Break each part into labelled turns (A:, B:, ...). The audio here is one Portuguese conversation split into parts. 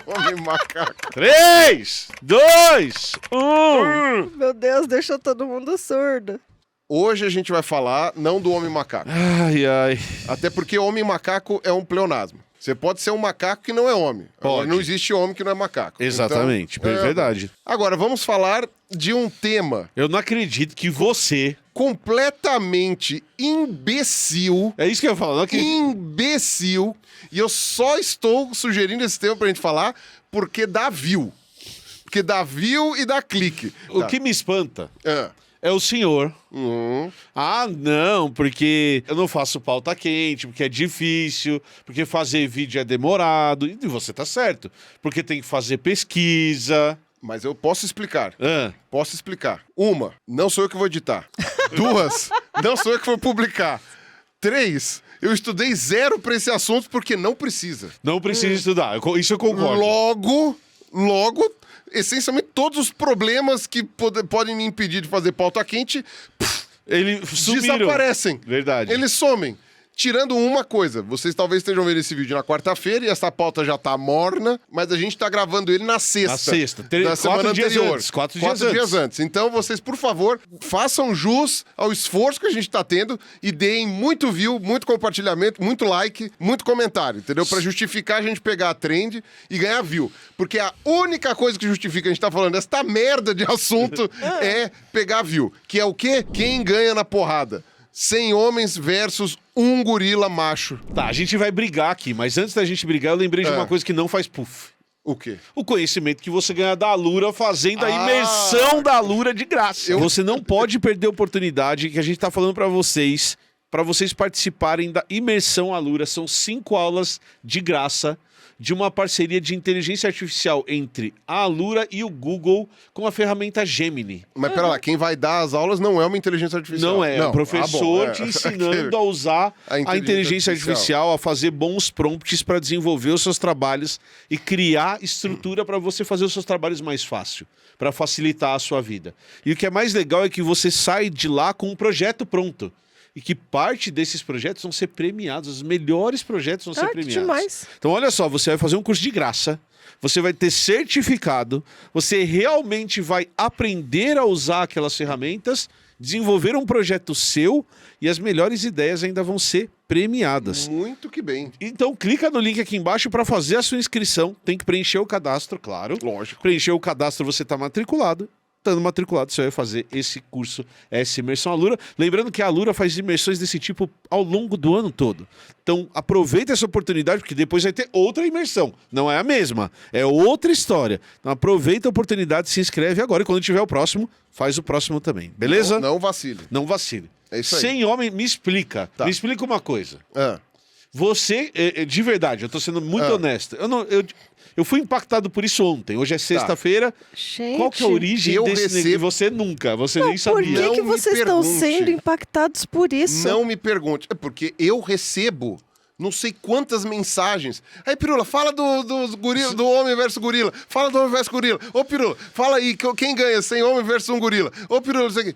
A: Homem macaco.
B: 3, 2, 1.
C: Meu Deus, deixou todo mundo surdo.
A: Hoje a gente vai falar não do homem macaco.
B: Ai, ai.
A: Até porque homem macaco é um pleonasmo. Você pode ser um macaco que não é homem. Agora,
B: Pode.
A: não existe homem que não é macaco.
B: Exatamente,
A: Então,
B: verdade.
A: Agora, vamos falar de um tema
B: Eu não acredito que você...
A: completamente imbecil.
B: É isso que eu ia falar, não acredito.
A: Imbecil. E eu só estou sugerindo esse tema pra gente falar porque dá view. Porque dá view e dá clique.
B: O
A: Tá.
B: que me espanta
A: Ah.
B: é o senhor.
A: Uhum.
B: Ah, não, porque eu não faço pauta quente, porque é difícil, porque fazer vídeo é demorado. E você tá certo, porque tem que fazer pesquisa.
A: Mas eu posso explicar.
B: Ah,
A: Posso explicar. Uma, não sou eu que vou editar. Duas, não sou eu que vou publicar. Três, eu estudei zero pra esse assunto porque não precisa.
B: não precisa estudar, isso eu concordo.
A: Logo, essencialmente todos os problemas que podem me impedir de fazer pauta quente
B: Eles sumiram.
A: desaparecem.
B: Verdade.
A: Eles somem. Tirando uma coisa, vocês talvez estejam vendo esse vídeo na quarta-feira e essa pauta já tá morna, mas a gente tá gravando ele na sexta.
B: Na sexta.
A: Da semana
B: dias
A: anterior.
B: antes, 4
A: dias antes. Então, vocês, por favor, façam jus ao esforço que a gente tá tendo e deem muito view, muito compartilhamento, muito like, muito comentário, entendeu? Pra justificar a gente pegar a trend e ganhar view. Porque a única coisa que justifica a gente tá falando desta merda de assunto é pegar view. Que é o quê? Quem ganha na porrada. 100 homens versus um gorila macho.
B: Tá, a gente vai brigar aqui, mas antes da gente brigar, eu lembrei de uma coisa que não faz puff.
A: O quê?
B: O conhecimento que você ganha da Alura fazendo a imersão da Alura de graça. Você não pode perder a oportunidade que a gente tá falando pra vocês participarem da imersão Alura. São 5 aulas de graça de uma parceria de inteligência artificial entre a Alura e o Google com a ferramenta Gemini.
A: Mas pera lá, quem vai dar as aulas não é uma inteligência artificial.
B: Não é, o professor
A: bom,
B: te ensinando a usar a inteligência artificial, a fazer bons prompts para desenvolver os seus trabalhos e criar estrutura para você fazer os seus trabalhos mais fácil, para facilitar a sua vida. E o que é mais legal é que você sai de lá com um projeto pronto. E que parte desses projetos vão ser premiados, os melhores projetos vão ser premiados.
C: Demais.
B: Então, olha só, você vai fazer um curso de graça, você vai ter certificado, você realmente vai aprender a usar aquelas ferramentas, desenvolver um projeto seu e as melhores ideias ainda vão ser premiadas.
A: Muito que bem.
B: Então, clica no link aqui embaixo para fazer a sua inscrição. Tem que preencher o cadastro, claro.
A: Lógico.
B: Preencher o cadastro, você está matriculado. Estando matriculado, você vai fazer esse curso, essa imersão Alura. Lembrando que a Alura faz imersões desse tipo ao longo do ano todo. Então, aproveita essa oportunidade, porque depois vai ter outra imersão. Não é a mesma, é outra história. Então, aproveita a oportunidade, se inscreve agora e quando tiver o próximo, faz o próximo também. Beleza?
A: Não vacile.
B: Não vacile.
A: É isso aí.
B: Sem homem, me explica.
A: Tá.
B: Me explica uma coisa.
A: Ah,
B: Você, de verdade, eu tô sendo muito honesto. Eu fui impactado por isso ontem. Hoje é sexta-feira.
C: Gente,
B: Qual que é a origem
A: eu
B: desse
A: recebo-
B: negócio? Você nunca, você nem
C: por
B: sabia.
C: que,
A: Não
C: que
A: me
C: vocês estão
A: pergunte.
C: sendo impactados por isso?
A: não me pergunte. É porque eu recebo não sei quantas mensagens. Aí, Pirula, fala do gorila, do homem versus gorila. Fala do homem versus gorila. Ô, Pirula, fala aí, quem ganha 100 homem versus um gorila? Ô, Pirula, não sei o quê.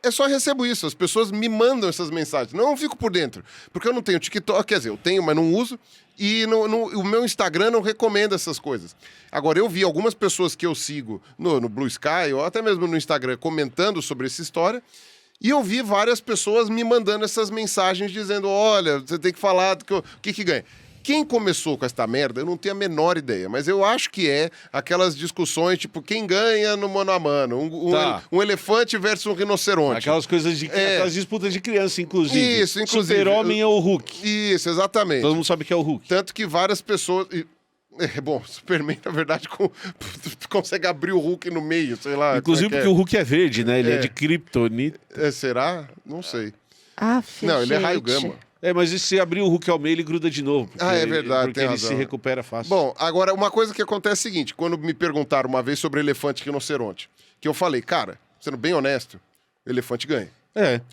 A: É só recebo isso, as pessoas me mandam essas mensagens. Não, eu fico por dentro. Porque eu não tenho TikTok, quer dizer, eu tenho, mas não uso. E o meu Instagram não recomenda essas coisas. Agora, eu vi algumas pessoas que eu sigo no Blue Sky, ou até mesmo no Instagram, comentando sobre essa história. E eu vi várias pessoas me mandando essas mensagens dizendo, olha, você tem que falar o que ganha. Quem começou com esta merda, eu não tenho a menor ideia, mas eu acho que é aquelas discussões, tipo, quem ganha no mano a mano? Um elefante versus um rinoceronte.
B: Aquelas coisas aquelas disputas de criança, inclusive.
A: Isso, inclusive.
B: Super-Homem ou Hulk.
A: Isso, exatamente.
B: Todo mundo sabe que é o Hulk.
A: Tanto que várias pessoas... bom, Superman, na verdade, consegue abrir o Hulk no meio, sei lá.
B: Inclusive porque o Hulk é verde, né? Ele é de Kryptonita.
A: Será? Não sei.
C: Não,
A: Ele é raio gama.
B: Mas e se abrir o Hulk ao meio, ele gruda de novo.
A: É verdade,
B: porque
A: tem
B: ele
A: razão.
B: se recupera fácil.
A: Bom, agora, uma coisa que acontece é a seguinte. Quando me perguntaram uma vez sobre elefante e rinoceronte, que eu falei, cara, sendo bem honesto, elefante ganha.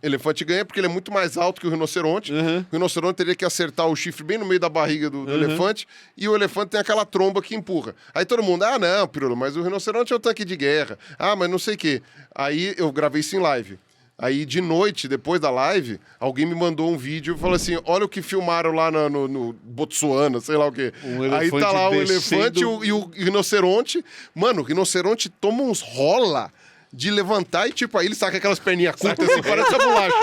A: Elefante ganha porque ele é muito mais alto que o rinoceronte. O rinoceronte teria que acertar o chifre bem no meio da barriga do elefante. E o elefante tem aquela tromba que empurra. Aí todo mundo, não, Pirula, mas o rinoceronte é um tanque de guerra. Mas não sei o quê. Aí eu gravei isso em live. Aí, de noite, depois da live, alguém me mandou um vídeo e falou assim, olha o que filmaram lá no Botsuana, sei lá o quê. Aí tá lá o elefante e o rinoceronte. Mano, o rinoceronte toma uns rola de levantar e, tipo, aí ele saca aquelas perninhas curtas, assim, parece a bolacha.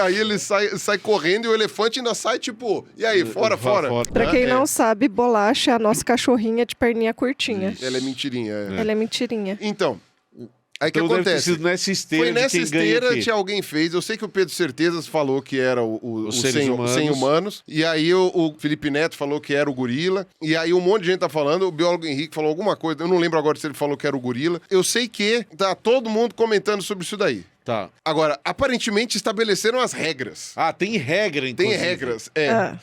A: Aí ele sai correndo e o elefante ainda sai, tipo, e aí, fora.
C: Pra quem não sabe, bolacha é a nossa cachorrinha de perninha curtinha.
A: Ela é mentirinha.
C: Ela é mentirinha.
A: Então, aí o que
B: Então deve ter
A: acontece?
B: sido nessa esteira
A: Foi
B: de
A: nessa
B: quem ganha o
A: esteira
B: quê?
A: que alguém fez. Eu sei que o Pedro Certezas falou que era o
B: Os seres humanos.
A: 100 humanos. E aí o Felipe Neto falou que era o gorila. E aí um monte de gente tá falando. O biólogo Henrique falou alguma coisa. Eu não lembro agora se ele falou que era o gorila. Eu sei que tá todo mundo comentando sobre isso daí.
B: Tá.
A: Agora, aparentemente estabeleceram as regras.
B: Ah, tem regra,
A: Tem
B: inclusive.
A: regras,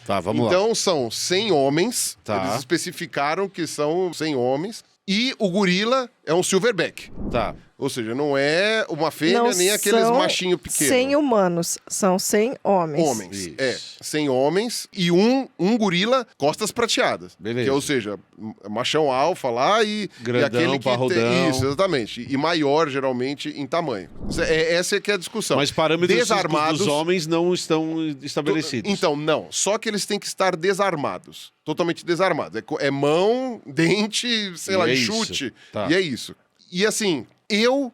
B: Tá, vamos lá.
A: Então são 100 homens.
B: Tá.
A: Eles especificaram que são 100 homens. E o gorila é um silverback.
B: Tá.
A: Ou seja, não é uma fêmea,
C: Não
A: nem aqueles
C: são
A: machinhos pequenos.
C: 100 humanos, são 100 homens.
A: Homens.
B: Isso.
A: 100 homens e um gorila costas prateadas.
B: Beleza.
A: Que, ou seja, machão alfa lá e
B: Grandão,
A: aquele que
B: parrudão.
A: Isso, exatamente. E maior, geralmente, em tamanho. Essa é que é a discussão.
B: Mas parâmetros
A: Desarmados
B: dos homens não estão estabelecidos.
A: Então, não. Só que eles têm que estar desarmados. Totalmente desarmados. É mão, dente, sei
B: E
A: lá,
B: é
A: e
B: isso.
A: chute.
B: Tá.
A: E é isso. E assim, eu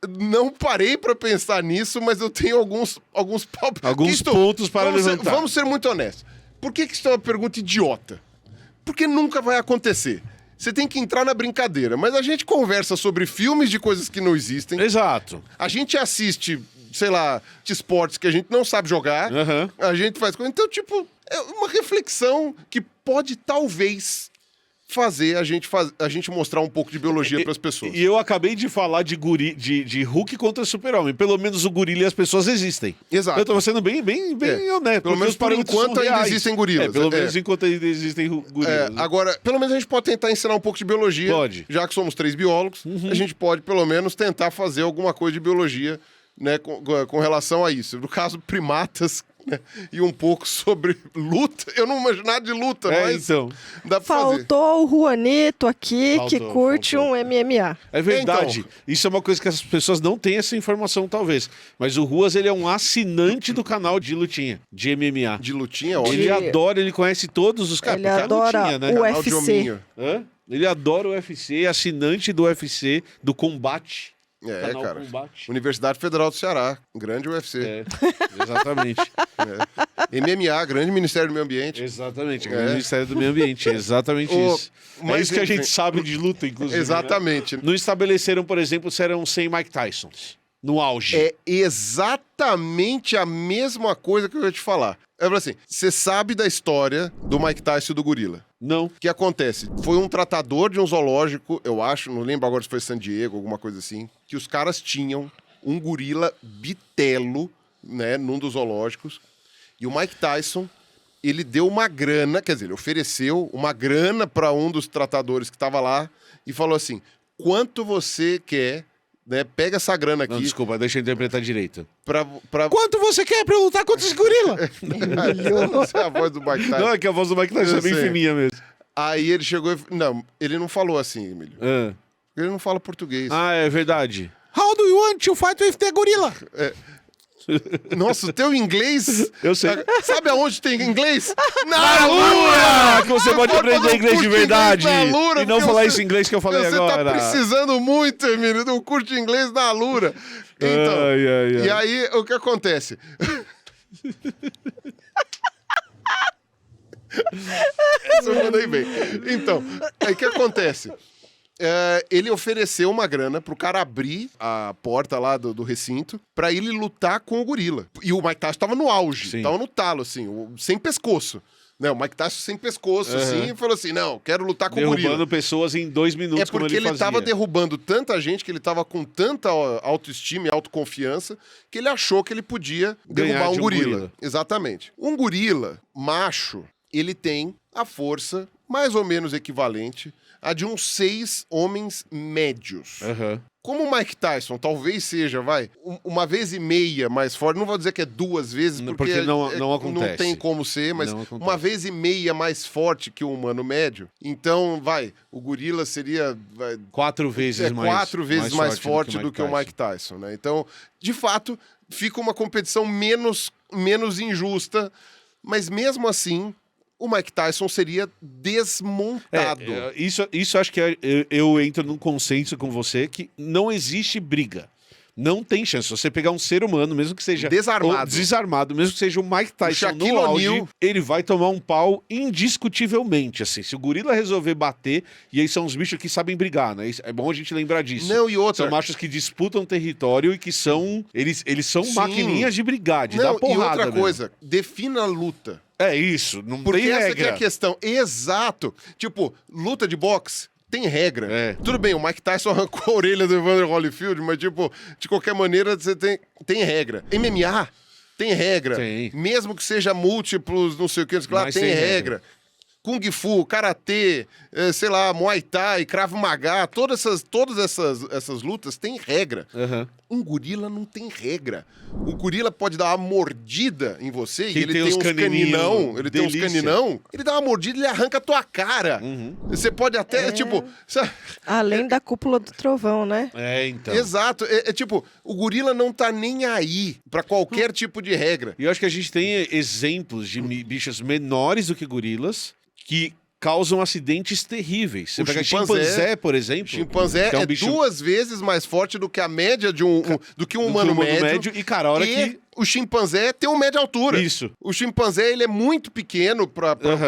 A: não parei pra pensar nisso, mas eu tenho alguns
B: Alguns pontos para
A: vamos
B: levantar.
A: Vamos ser muito honestos. Por que isso é uma pergunta idiota? Porque nunca vai acontecer. Você tem que entrar na brincadeira. Mas a gente conversa sobre filmes de coisas que não existem.
B: Exato.
A: A gente assiste, sei lá, de esportes que a gente não sabe jogar.
B: Aham.
A: A gente faz coisa. Então, tipo, é uma reflexão que pode talvez fazer a gente mostrar um pouco de biologia para as pessoas.
B: E eu acabei de falar de Hulk contra Super-Homem. Pelo menos o gorila e as pessoas existem.
A: Exato.
B: Eu tô sendo bem honesto.
A: Pelo menos por enquanto ainda existem gorilas.
B: Pelo menos enquanto ainda existem gorilas. né?
A: Agora, pelo menos a gente pode tentar ensinar um pouco de biologia.
B: Pode.
A: Já que somos 3 biólogos, a gente pode pelo menos tentar fazer alguma coisa de biologia, né, com relação a isso. No caso, primatas, né, e um pouco sobre luta. Eu não imagino nada de luta, mas
B: então.
A: dá pra fazer.
C: Faltou o Juanito aqui, que
B: Faltou.
C: curte um MMA.
B: É verdade.
A: Então.
B: Isso é uma coisa que as pessoas não têm essa informação, talvez. Mas o Ruas, ele é um assinante do canal de lutinha, de MMA.
A: De lutinha, ótimo.
B: Ele adora, ele conhece todos os caras.
C: Ele
B: porque é
C: adora
B: lutinha, né?
C: o
A: Canal de
C: UFC.
A: hominho.
B: Hã? Ele adora o UFC, é assinante do UFC, do combate. Canal
A: Cara.
B: Combate.
A: Universidade Federal do Ceará, grande UFC.
B: É, exatamente.
A: MMA, grande Ministério do Meio Ambiente.
B: Exatamente. O Ministério do Meio Ambiente. Exatamente isso. É
A: mas
B: isso que a
A: enfim.
B: gente sabe de luta, inclusive.
A: Exatamente.
B: Né? Não estabeleceram, por exemplo, se eram 100 Mike Tysons. No auge.
A: É exatamente a mesma coisa que eu ia te falar. Eu falei assim, você sabe da história do Mike Tyson e do gorila.
B: Não.
A: O que acontece? Foi um tratador de um zoológico, eu acho, não lembro agora se foi San Diego, alguma coisa assim, que os caras tinham um gorila bitelo, né, num dos zoológicos, e o Mike Tyson, ele deu uma grana, quer dizer, ele ofereceu uma grana para um dos tratadores que estava lá e falou assim, quanto você quer, né, pega essa grana aqui
B: Não, desculpa, deixa eu interpretar direito.
A: pra...
B: Quanto você quer pra eu lutar contra esse gorila?
A: Eu não sei a voz do Mike Tyson.
B: Não, é que a voz do Mike Tyson
A: Eu
B: é bem
A: sei.
B: fininha mesmo.
A: Aí ele chegou e... Não, ele não falou assim, Emílio.
B: Ah.
A: Ele não fala português.
B: Ah, é verdade. How do you want to fight with the gorilla?
A: Nossa, o teu inglês...
B: Eu sei.
A: Sabe aonde tem inglês?
B: Na Lura! Que você pode
A: Pode
B: aprender
A: fazer um
B: inglês de
A: curso de
B: verdade.
A: inglês na Lura,
B: E não
A: porque
B: falar
A: você-
B: esse inglês que eu falei
A: Você
B: agora.
A: tá precisando muito, Emílio, de um curso de inglês na Lura. Então,
B: Ai.
A: e aí, o que acontece? Essa eu mandei bem. Então, aí o que acontece? Ele ofereceu uma grana pro cara abrir a porta lá do recinto pra ele lutar com o gorila. E o Mike Tyson tava no auge,
B: Sim.
A: tava no talo, assim, sem pescoço. Né, o Mike Tyson sem pescoço, assim, e falou assim, não, quero lutar com o gorila.
B: Derrubando pessoas em 2 minutos,
A: É
B: como
A: porque ele
B: fazia.
A: tava derrubando tanta gente, que ele tava com tanta autoestima e autoconfiança, que ele achou que ele podia
B: Ganhar
A: derrubar
B: de
A: um
B: um
A: gorila.
B: gorila.
A: Exatamente. Um gorila macho, ele tem a força mais ou menos equivalente a de uns 6 homens médios.
B: Aham.
A: como o Mike Tyson talvez seja, uma vez e meia mais forte, não vou dizer que é 2 vezes, porque
B: não acontece.
A: Não tem como ser, mas
B: Não acontece.
A: uma vez e meia mais forte que o humano médio. Então, o gorila seria
B: 4 vezes mais
A: 4 vezes mais forte do que o Mike
B: Tyson.
A: Tyson, né? Então, de fato, fica uma competição menos injusta, mas mesmo assim, o Mike Tyson seria desmontado.
B: Isso acho que eu entro num consenso com você que não existe briga. Não tem chance. Se você pegar um ser humano, mesmo que seja desarmado, mesmo que seja o Mike Tyson no auge, ele vai tomar um pau indiscutivelmente, assim. Se o gorila resolver bater, e aí são os bichos que sabem brigar, né? É bom a gente lembrar disso.
A: Não, e outra...
B: São machos que disputam território e que são... Eles são maquininhas de brigar, de dar porrada.
A: E outra
B: mesmo.
A: coisa, defina a luta.
B: É isso, não
A: Porque
B: tem regra.
A: essa que é a questão. Exato. Tipo, luta de boxe tem regra. Tudo bem, o Mike Tyson arrancou a orelha do Evander Holyfield, mas, tipo, de qualquer maneira, você tem regra. MMA tem regra.
B: Tem.
A: Mesmo que seja múltiplos, não sei o que, lá tem regra. Kung Fu, Karatê, sei lá, Muay Thai, Krav Maga, todas essas lutas têm regra. Um gorila não tem regra. O gorila pode dar uma mordida em você e ele tem uns caninão, ele dá uma mordida e ele arranca a tua cara. Você pode até, tipo...
C: Além da cúpula do trovão, né?
B: Então.
A: Exato. Tipo, o gorila não tá nem aí pra qualquer tipo de regra.
B: E eu acho que a gente tem exemplos de bichos menores do que gorilas que causam acidentes terríveis. Você pega chimpanzé, por exemplo.
A: Chimpanzé é bicho... 2 vezes mais forte do que a média do que um humano médio.
B: E, cara, a hora que...
A: o chimpanzé tem uma média altura.
B: Isso.
A: O chimpanzé, ele é muito pequeno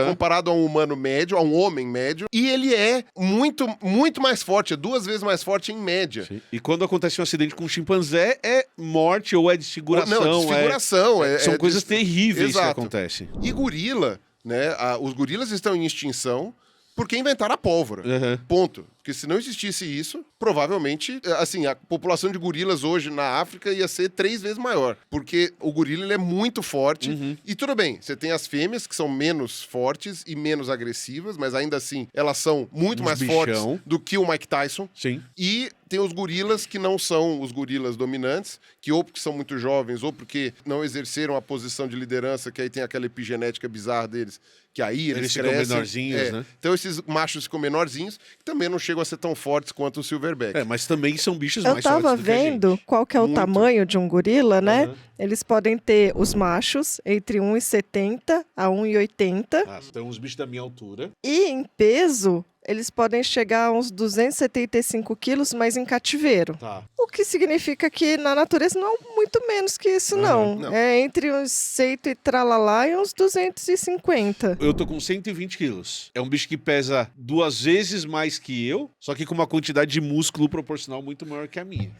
A: comparado a um humano médio, a um homem médio. E ele é muito, muito mais forte. É 2 vezes mais forte em média.
B: Sim. E quando acontece um acidente com um chimpanzé, é morte ou é desfiguração.
A: Não, desfiguração.
B: São coisas terríveis que
A: Exato.
B: acontecem.
A: E gorila... Né? Os gorilas estão em extinção porque inventaram a pólvora. Ponto. Porque se não existisse isso, provavelmente, assim, a população de gorilas hoje na África ia ser 3 vezes maior. Porque o gorila, ele é muito forte. E tudo bem, você tem as fêmeas que são menos fortes e menos agressivas, mas ainda assim, elas são muito mais fortes do que o Mike Tyson.
B: Sim.
A: E tem os gorilas que não são os gorilas dominantes, que ou porque são muito jovens, ou porque não exerceram a posição de liderança, que aí tem aquela epigenética bizarra deles, que aí eles
B: ficam
A: crescem.
B: menorzinhos, né?
A: Então esses machos ficam menorzinhos, que também não chegam a ser tão fortes quanto o silverback.
B: Mas também são bichos mais fortes do que a gente.
C: Eu tava vendo qual que é o tamanho de um gorila, né? Eles podem ter os machos entre 1,70 a 1,80.
B: Tem uns bichos da minha altura.
C: E em peso, eles podem chegar a uns 275 quilos, mas em cativeiro. O que significa que na natureza não é muito menos que isso, não. É entre uns 100 e tralalá e uns 250.
B: Eu tô com 120 quilos. É um bicho que pesa 2 vezes mais que eu, só que com uma quantidade de músculo proporcional muito maior que a minha.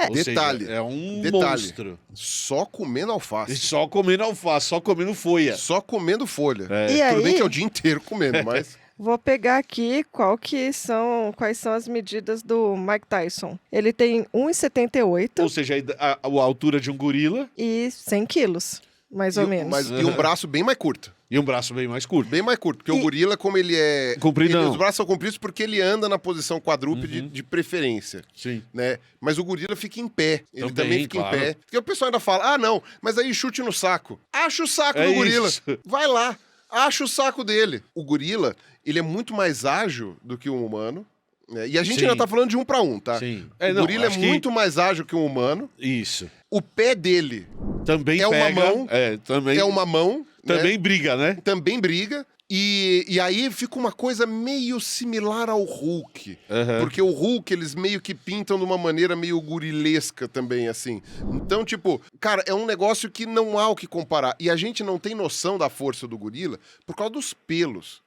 B: Ou
A: Detalhe.
B: Seja, é um monstro.
A: Só comendo alface.
B: Só comendo alface, só comendo folha.
A: Só comendo folha.
C: E
A: Tudo
C: aí...
A: bem que é o dia inteiro comendo, mas...
C: Vou pegar aqui quais são as medidas do Mike Tyson. Ele tem 1,78.
B: Ou seja, a altura de um gorila.
C: E 100 quilos, mais ou menos.
A: E um braço bem mais curto.
B: E um braço bem mais curto.
A: Bem mais curto, porque o gorila, como ele é...
B: Compridão.
A: Os braços são compridos porque ele anda na posição quadrúpede de preferência.
B: Sim.
A: Né? Mas o gorila fica em pé. Ele também fica em pé. Porque o pessoal ainda fala, não, mas aí chute no saco. Acha o saco do gorila. Isso. Vai lá, acha o saco dele. O gorila, ele é muito mais ágil do que um humano. Né? E a gente ainda tá falando de 1 para 1, tá?
B: Sim.
A: O gorila é muito mais ágil que um humano.
B: Isso.
A: O pé dele
B: também
A: é
B: pega,
A: uma mão.
B: Também.
A: É uma mão.
B: Também
A: né?
B: briga, né?
A: Também briga. E aí fica uma coisa meio similar ao Hulk. Porque o Hulk, eles meio que pintam de uma maneira meio gorilesca também, assim. Então, tipo, cara, é um negócio que não há o que comparar. E a gente não tem noção da força do gorila por causa dos pelos.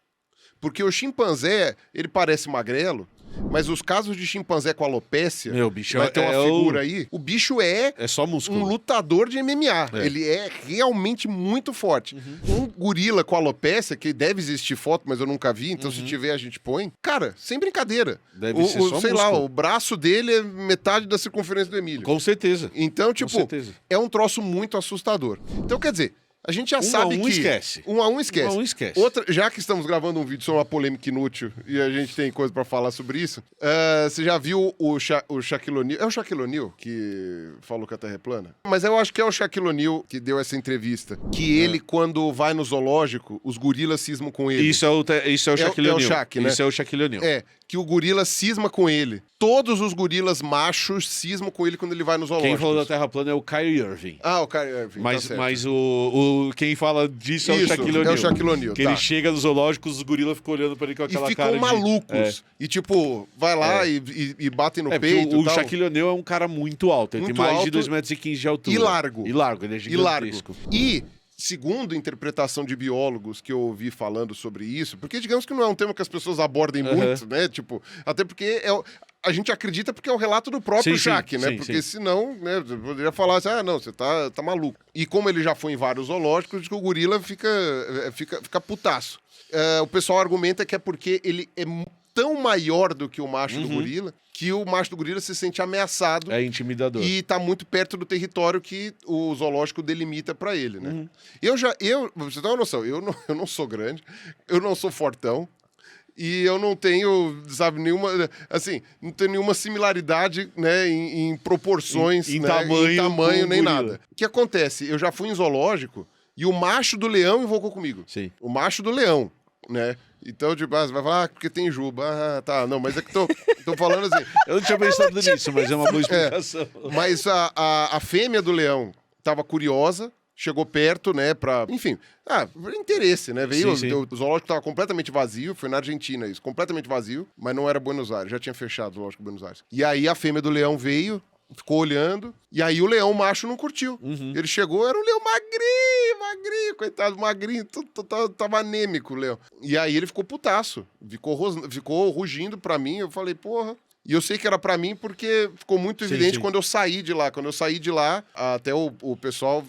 A: Porque o chimpanzé, ele parece magrelo, mas os casos de chimpanzé com alopécia,
B: bicho
A: vai ter uma figura aí, o bicho é
B: só músculo.
A: Um lutador de MMA. Ele é realmente muito forte. Um gorila com alopécia, que deve existir foto, mas eu nunca vi, então se tiver a gente põe. Cara, sem brincadeira.
B: Deve ser só
A: sei
B: músculo.
A: lá, o braço dele é metade da circunferência do Emílio.
B: Com certeza.
A: Então, tipo, é um troço muito assustador. Então, quer dizer, A gente já sabe que...
B: esquece.
A: 1 a 1 esquece.
B: 1 a 1 esquece.
A: Outra, já que estamos gravando um vídeo sobre uma polêmica inútil e a gente tem coisa pra falar sobre isso, você já viu o Shaquille O'Neal? É o Shaquille O'Neal que falou que a Terra é plana? Mas eu acho que é o Shaquille O'Neal que deu essa entrevista. Que ele, quando vai no zoológico, os gorilas cismam com ele.
B: Isso é o Shaquille O'Neal.
A: É o Shaq, né?
B: Isso é o Shaquille O'Neal.
A: Que o gorila cisma com ele. Todos os gorilas machos cismam com ele quando ele vai no zoológico.
B: Quem falou da Terra plana é o Kyrie Irving.
A: Ah, o Kyrie Irving.
B: Mas,
A: tá
B: mas quem fala disso é o Shaquille O'Neal.
A: É o Shaquille O'Neal.
B: Que ele chega no zoológico, os gorilas ficam olhando pra ele com aquela cara
A: de... E ficam malucos. E tipo, vai lá e batem no peito.
B: O Shaquille O'Neal é um cara muito alto. Ele tem mais de 2,15 metros de altura.
A: E largo.
B: E largo, ele é gigantesco.
A: Segundo interpretação de biólogos que eu ouvi falando sobre isso, porque digamos que não é um tema que as pessoas abordem muito, né? Tipo, até porque a gente acredita porque é o relato do próprio Shaq, né? Porque senão, né, você poderia falar assim, não, você tá maluco. E como ele já foi em vários zoológicos, diz que o gorila fica putaço. O pessoal argumenta que é porque ele é tão maior do que o macho do gorila, que o macho do gorila se sente ameaçado. É
B: intimidador.
A: E tá muito perto do território que o zoológico delimita pra ele, né? Você tem uma noção, eu não sou grande, eu não sou fortão, e eu não tenho, sabe, não tenho nenhuma similaridade, né, em proporções,
B: em
A: né,
B: tamanho
A: nem nada. O que acontece? Eu já fui em zoológico e o macho do leão invocou comigo.
B: Sim.
A: O macho do leão, né? Então, tipo, você vai falar, porque tem juba. Ah, tá. Não, mas é que tô falando assim.
B: Eu não tinha pensado nisso, mas é uma boa explicação.
A: Mas a fêmea do leão tava curiosa, chegou perto, né, enfim, por interesse, né? Veio,
B: sim.
A: O zoológico tava completamente vazio, foi na Argentina isso, completamente vazio, mas não era Buenos Aires, já tinha fechado o zoológico de Buenos Aires. E aí a fêmea do leão veio, ficou olhando, e aí o leão macho não curtiu. Ele chegou, era um leão magrinho, coitado, magrinho, tava anêmico o leão. E aí ele ficou putaço, ficou rugindo pra mim, eu falei, porra. E eu sei que era pra mim porque ficou muito evidente quando eu saí de lá. Quando eu saí de lá, até o pessoal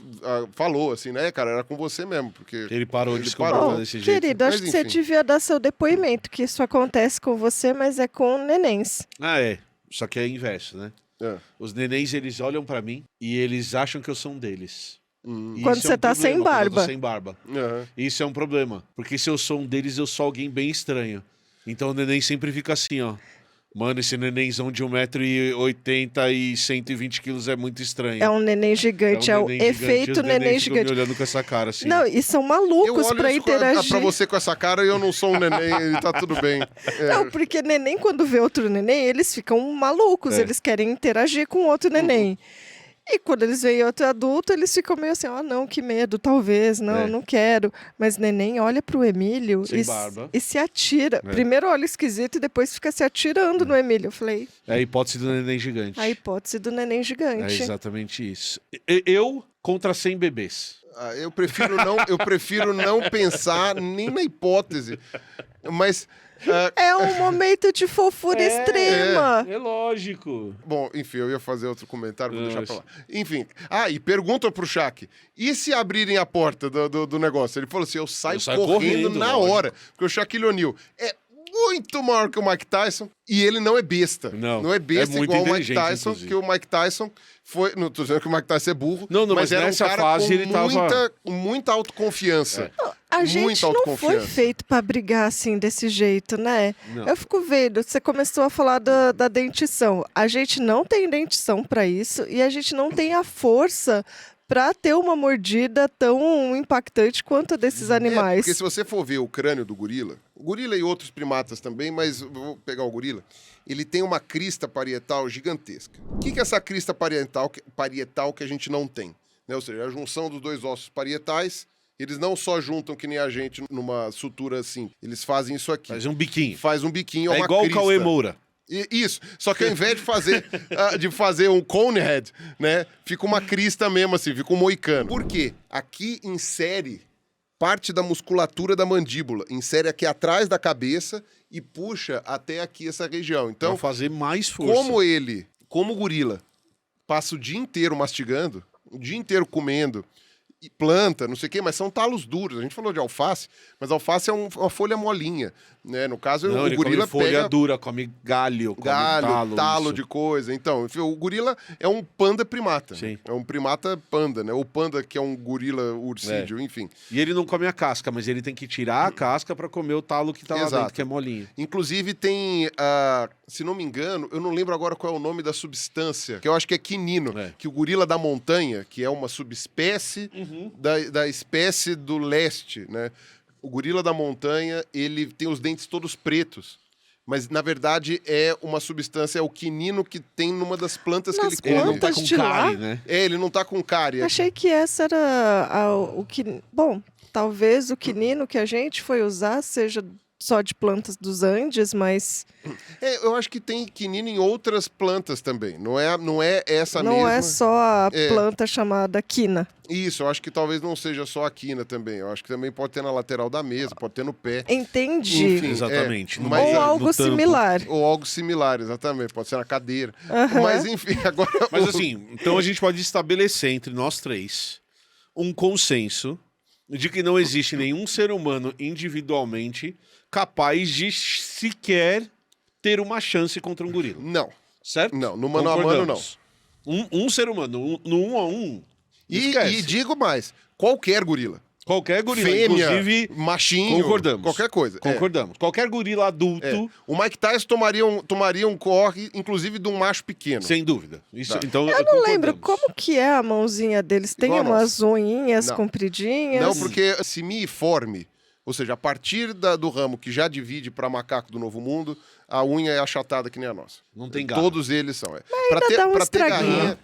A: falou assim, né, cara, era com você mesmo. Porque
B: ele parou de se comportar desse jeito.
C: Querido, acho que você devia dar seu depoimento, que isso acontece com você, mas é com nenéns.
B: Só que é inverso, né? Os nenéns, eles olham pra mim e eles acham que eu sou um deles.
C: Quando você tá sem barba.
B: Quando eu tô sem barba. Isso é um problema. Porque se eu sou um deles, eu sou alguém bem estranho. Então o neném sempre fica assim, ó. Mano, esse nenenzão de 1,80 m e 120 kg é muito estranho.
C: É um neném gigante, é o efeito neném gigante.
B: Me olhando com essa cara, assim.
C: Não, e são malucos pra interagir.
A: Pra você com essa cara, eu não sou um neném, e tá tudo bem.
C: Não, porque neném, quando vê outro neném, eles ficam malucos, eles querem interagir com outro neném. E quando eles veem outro adulto, eles ficam meio assim, não, que medo, talvez, não quero. Mas neném olha pro Emílio e se atira. Primeiro olha esquisito e depois fica se atirando no Emílio. Eu falei...
B: É a hipótese do neném gigante.
C: A hipótese do neném gigante.
B: É exatamente isso. Eu contra 100 bebês.
A: Eu prefiro não pensar nem na hipótese. Mas...
C: É um momento de fofura extrema.
B: É lógico.
A: Bom, enfim, eu ia fazer outro comentário, vou deixar pra lá. Enfim, e pergunta pro Shaq, e se abrirem a porta do negócio? Ele falou assim, eu saio correndo na hora. Porque o Shaquille O'Neal é muito maior que o Mike Tyson e ele não é besta. Não é besta igual o Mike Tyson, inclusive. Que o Mike Tyson foi... Não tô dizendo que o Mike Tyson é burro, mas era
B: nessa
A: um cara
B: fase
A: com
B: ele
A: muita autoconfiança.
C: A gente não foi feito pra brigar assim, desse jeito, né? Não. Eu fico vendo, você começou a falar da dentição. A gente não tem dentição pra isso e a gente não tem a força pra ter uma mordida tão impactante quanto a desses animais.
A: Porque se você for ver o crânio do gorila e outros primatas também, mas eu vou pegar o gorila, ele tem uma crista parietal gigantesca. O que é essa crista parietal que a gente não tem? Né? Ou seja, a junção dos dois ossos parietais. Eles não só juntam que nem a gente numa sutura assim, eles fazem isso aqui.
B: Faz um biquinho.
A: Faz um biquinho, uma
B: igual
A: crista.
B: O Cauê Moura.
A: Isso, só que ao invés de fazer um cone head, né, fica uma crista mesmo assim, fica um moicano. Por quê? Aqui insere parte da musculatura da mandíbula, insere aqui atrás da cabeça e puxa até aqui essa região. Então,
B: pra fazer mais força.
A: Como o gorila, passa o dia inteiro mastigando, o dia inteiro comendo, planta, não sei o quê, mas são talos duros. A gente falou de alface, mas alface é uma folha molinha, né? No caso,
B: Não,
A: o
B: ele
A: gorila
B: come folha
A: pega
B: dura, come galho,
A: talo
B: isso.
A: de coisa. Então, enfim, o gorila é um panda primata.
B: Sim.
A: É um primata panda, né? O panda que é um gorila ursídeo, enfim.
B: E ele não come a casca, mas ele tem que tirar a casca para comer o talo que tá lá
A: Exato.
B: dentro, que é molinho.
A: Inclusive tem, se não me engano, eu não lembro agora qual é o nome da substância, que eu acho que é quinino, que o gorila da montanha, que é uma subespécie da espécie do leste, né? O gorila da montanha, ele tem os dentes todos pretos. Mas, na verdade, é uma substância, é o quinino que tem numa das plantas que ele come.
B: Ele não tá com
C: de
B: cárie,
C: lá?
B: né?
A: Ele não tá com cárie.
C: Achei que essa era o que... Bom, talvez o quinino que a gente foi usar seja só de plantas dos Andes, mas...
A: Eu acho que tem quinino em outras plantas também. Não é essa
C: não
A: mesma.
C: é só a planta chamada quina.
A: Isso, eu acho que talvez não seja só a quina também. Eu acho que também pode ter na lateral da mesa, pode ter no pé.
C: Entendi.
A: Enfim,
B: Exatamente.
A: mas,
C: Ou algo similar.
A: Ou algo similar, exatamente. Pode ser na cadeira. Mas, enfim, agora...
B: Mas assim, então a gente pode estabelecer entre nós três um consenso de que não existe nenhum ser humano individualmente capaz de sequer ter uma chance contra um gorila.
A: Não.
B: Certo?
A: Não, no mano a mano, não.
B: Um ser humano, no 1 a 1,
A: E digo mais, qualquer gorila.
B: qualquer gorila,
A: Fêmea,
B: inclusive,
A: machinho,
B: concordamos.
A: qualquer coisa.
B: Concordamos. Qualquer gorila adulto,
A: O Mike Tyson tomaria um corre, inclusive, de um macho pequeno.
B: sem dúvida. Isso,
A: Tá.
B: então,
C: Eu não lembro como que é a mãozinha deles. Tem
A: Igual a
C: umas unhinhas
A: Não.
C: compridinhas.
A: Não, porque simiforme, ou seja, a partir do ramo que já divide para macaco do Novo Mundo, a unha é achatada que nem a nossa.
B: Não tem garra.
A: Todos eles são.
C: ainda dá um
A: Pra ter
C: estraguinho.
A: garrinha,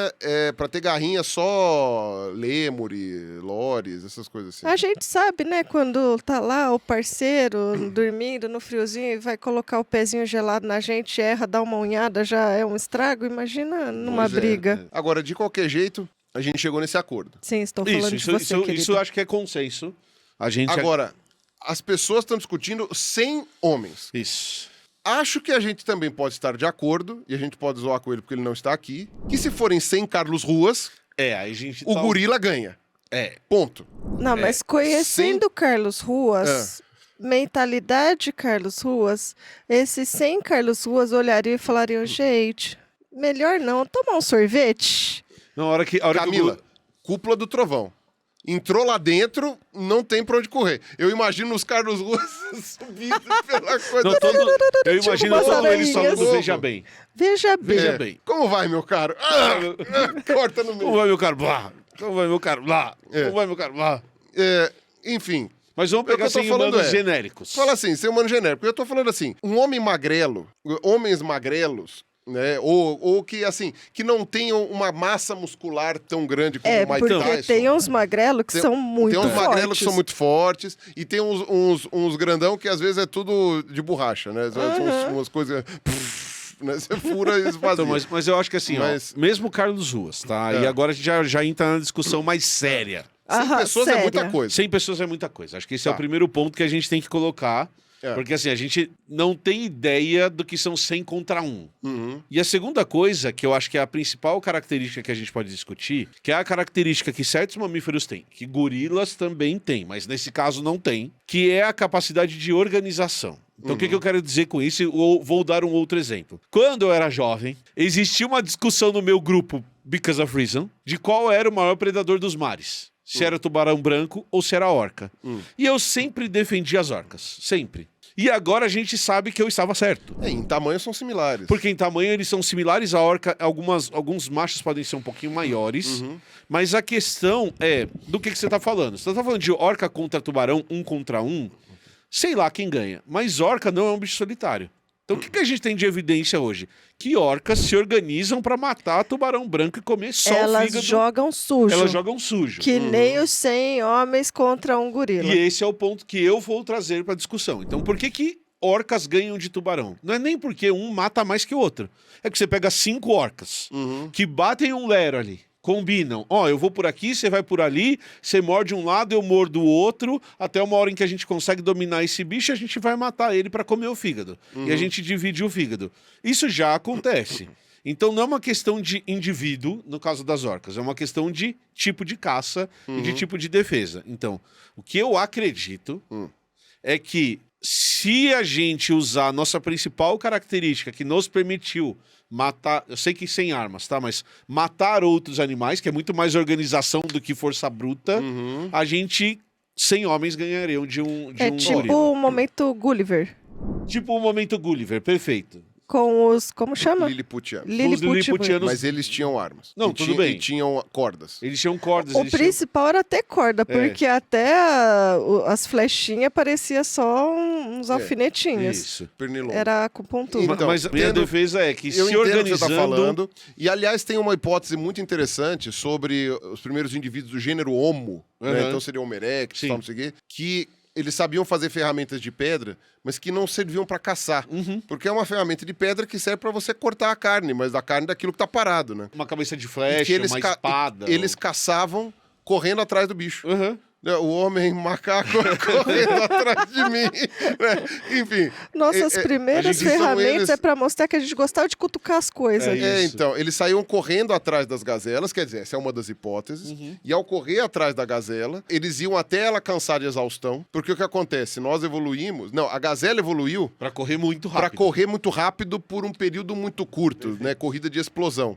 B: Nossa.
A: pra ter garrinha só lêmure, lores, essas coisas assim.
C: A gente sabe, né, quando tá lá o parceiro dormindo no friozinho e vai colocar o pezinho gelado na gente, erra, dá uma unhada, já é um estrago. Imagina numa
A: Pois é.
C: briga.
A: Agora, de qualquer jeito, a gente chegou nesse acordo.
C: Sim, estou falando de você, querido.
B: Isso eu acho que é consenso. A gente...
A: Agora, as pessoas estão discutindo 100 homens.
B: Isso.
A: Acho que a gente também pode estar de acordo, e a gente pode zoar com ele porque ele não está aqui, que se forem 100 Carlos Ruas,
B: Aí a gente
A: o gorila ganha. Ponto.
C: Não, mas conhecendo Carlos Ruas, mentalidade Carlos Ruas, esses 100 Carlos Ruas olhariam e falariam, gente, melhor não, tomar um sorvete?
B: Na hora que
A: Camila, cúpula do trovão. Entrou lá dentro, não tem pra onde correr. Eu imagino os Carlos Ruas subindo pela coisa.
B: Não, eu imagino
C: umas
B: todo eles falando
C: aranhas.
B: Veja Bem.
C: Veja bem.
B: Veja bem.
A: Como vai, meu caro? Corta no
B: Como
A: meio.
B: vai, meu caro? Blá. Como vai, meu caro? Blá. Como vai, meu caro? Blá.
A: Enfim,
B: Mas vamos
A: O que
B: pegar
A: eu tô
B: 100
A: falando
B: humanos
A: é,
B: genéricos.
A: fala assim, ser humano genérico. Eu tô falando assim, um homem magrelo, homens magrelos, né? Ou que, assim, que não tenham uma massa muscular tão grande como o Mike
C: porque
A: Tyson.
C: tem uns magrelos que são muito
A: Tem uns
C: fortes.
A: magrelos que são muito fortes e tem uns grandão que às vezes é tudo de borracha, né? São umas coisas... né? Você fura e esvazia.
B: Então, mas eu acho que assim,
A: Mas-
B: ó, mesmo Carlos Ruas, tá? E agora a gente já entra na discussão mais séria.
A: 100 pessoas é muita
C: séria.
A: coisa.
B: 100 pessoas é muita coisa. Acho que esse é
A: Tá.
B: o primeiro ponto que a gente tem que colocar. Porque assim, a gente não tem ideia do que são 100 contra 1.
A: Uhum.
B: E a segunda coisa, que eu acho que é a principal característica que a gente pode discutir, que é a característica que certos mamíferos têm, que gorilas também têm, mas nesse caso não tem, que é a capacidade de organização. Então o que eu quero dizer com isso? Eu vou dar um outro exemplo. Quando eu era jovem, existia uma discussão no meu grupo, Because of Reason, de qual era o maior predador dos mares. Se era o tubarão branco ou se era a orca. E eu sempre defendi as orcas. Sempre. E agora a gente sabe que eu estava certo.
A: Em tamanho são similares.
B: Porque em tamanho eles são similares à orca. Alguns machos podem ser um pouquinho maiores. Mas a questão é do que você está falando. Você está falando de orca contra tubarão, 1 contra 1? Sei lá quem ganha. Mas orca não é um bicho solitário. Então o que a gente tem de evidência hoje? Que orcas se organizam para matar tubarão branco e comer só o
C: Elas
B: fígado.
C: jogam sujo.
B: Elas jogam sujo.
C: Que nem os 100 homens contra um gorila.
B: E esse é o ponto que eu vou trazer para discussão. Então, por que orcas ganham de tubarão? Não é nem porque um mata mais que o outro. É que você pega 5 orcas que batem um lero ali, combinam. Ó, eu vou por aqui, você vai por ali, você morde um lado, eu mordo o outro, até uma hora em que a gente consegue dominar esse bicho, a gente vai matar ele para comer o fígado. E a gente divide o fígado. Isso já acontece. Então não é uma questão de indivíduo, no caso das orcas, é uma questão de tipo de caça e de tipo de defesa. Então, o que eu acredito é que se a gente usar a nossa principal característica que nos permitiu matar, eu sei que sem armas, tá? Mas matar outros animais, que é muito mais organização do que força bruta, a gente, 100 homens ganhariam de um
C: tipo
B: gorila.
C: o momento Gulliver.
B: Tipo o momento Gulliver, perfeito.
C: Com os... Como chama?
A: Lilliputianos.
B: Os lilliputianos.
A: Mas eles tinham armas.
B: Não, tudo bem.
A: E tinham cordas.
B: Eles tinham cordas.
C: O principal era ter corda, porque até as flechinhas parecia só uns alfinetinhos.
B: Isso.
A: Pernilongo.
C: Era com pontudo.
A: Então,
B: Mas a minha defesa é que
A: Eu
B: se
A: entendo o que
B: organizando...
A: você tá falando. E, aliás, tem uma hipótese muito interessante sobre os primeiros indivíduos do gênero Homo, né? Então seria Homo erectus, tal, não sei o quê, que eles sabiam fazer ferramentas de pedra, mas que não serviam para caçar. Porque é uma ferramenta de pedra que serve para você cortar a carne, mas a carne daquilo que tá parado, né?
B: Uma cabeça de
A: E que
B: flecha, uma espada.
A: Eles caçavam correndo atrás do bicho. O homem macaco correndo atrás de mim. Né? Enfim.
C: Nossas primeiras ferramentas é para mostrar que a gente gostava de cutucar as coisas.
A: Então, eles saíam correndo atrás das gazelas, quer dizer, essa é uma das hipóteses. E ao correr atrás da gazela, eles iam até ela cansar de exaustão. Porque o que acontece? Nós evoluímos... Não, a gazela evoluiu...
B: Para correr muito rápido.
A: Para correr muito rápido por um período muito curto, né? Corrida de explosão.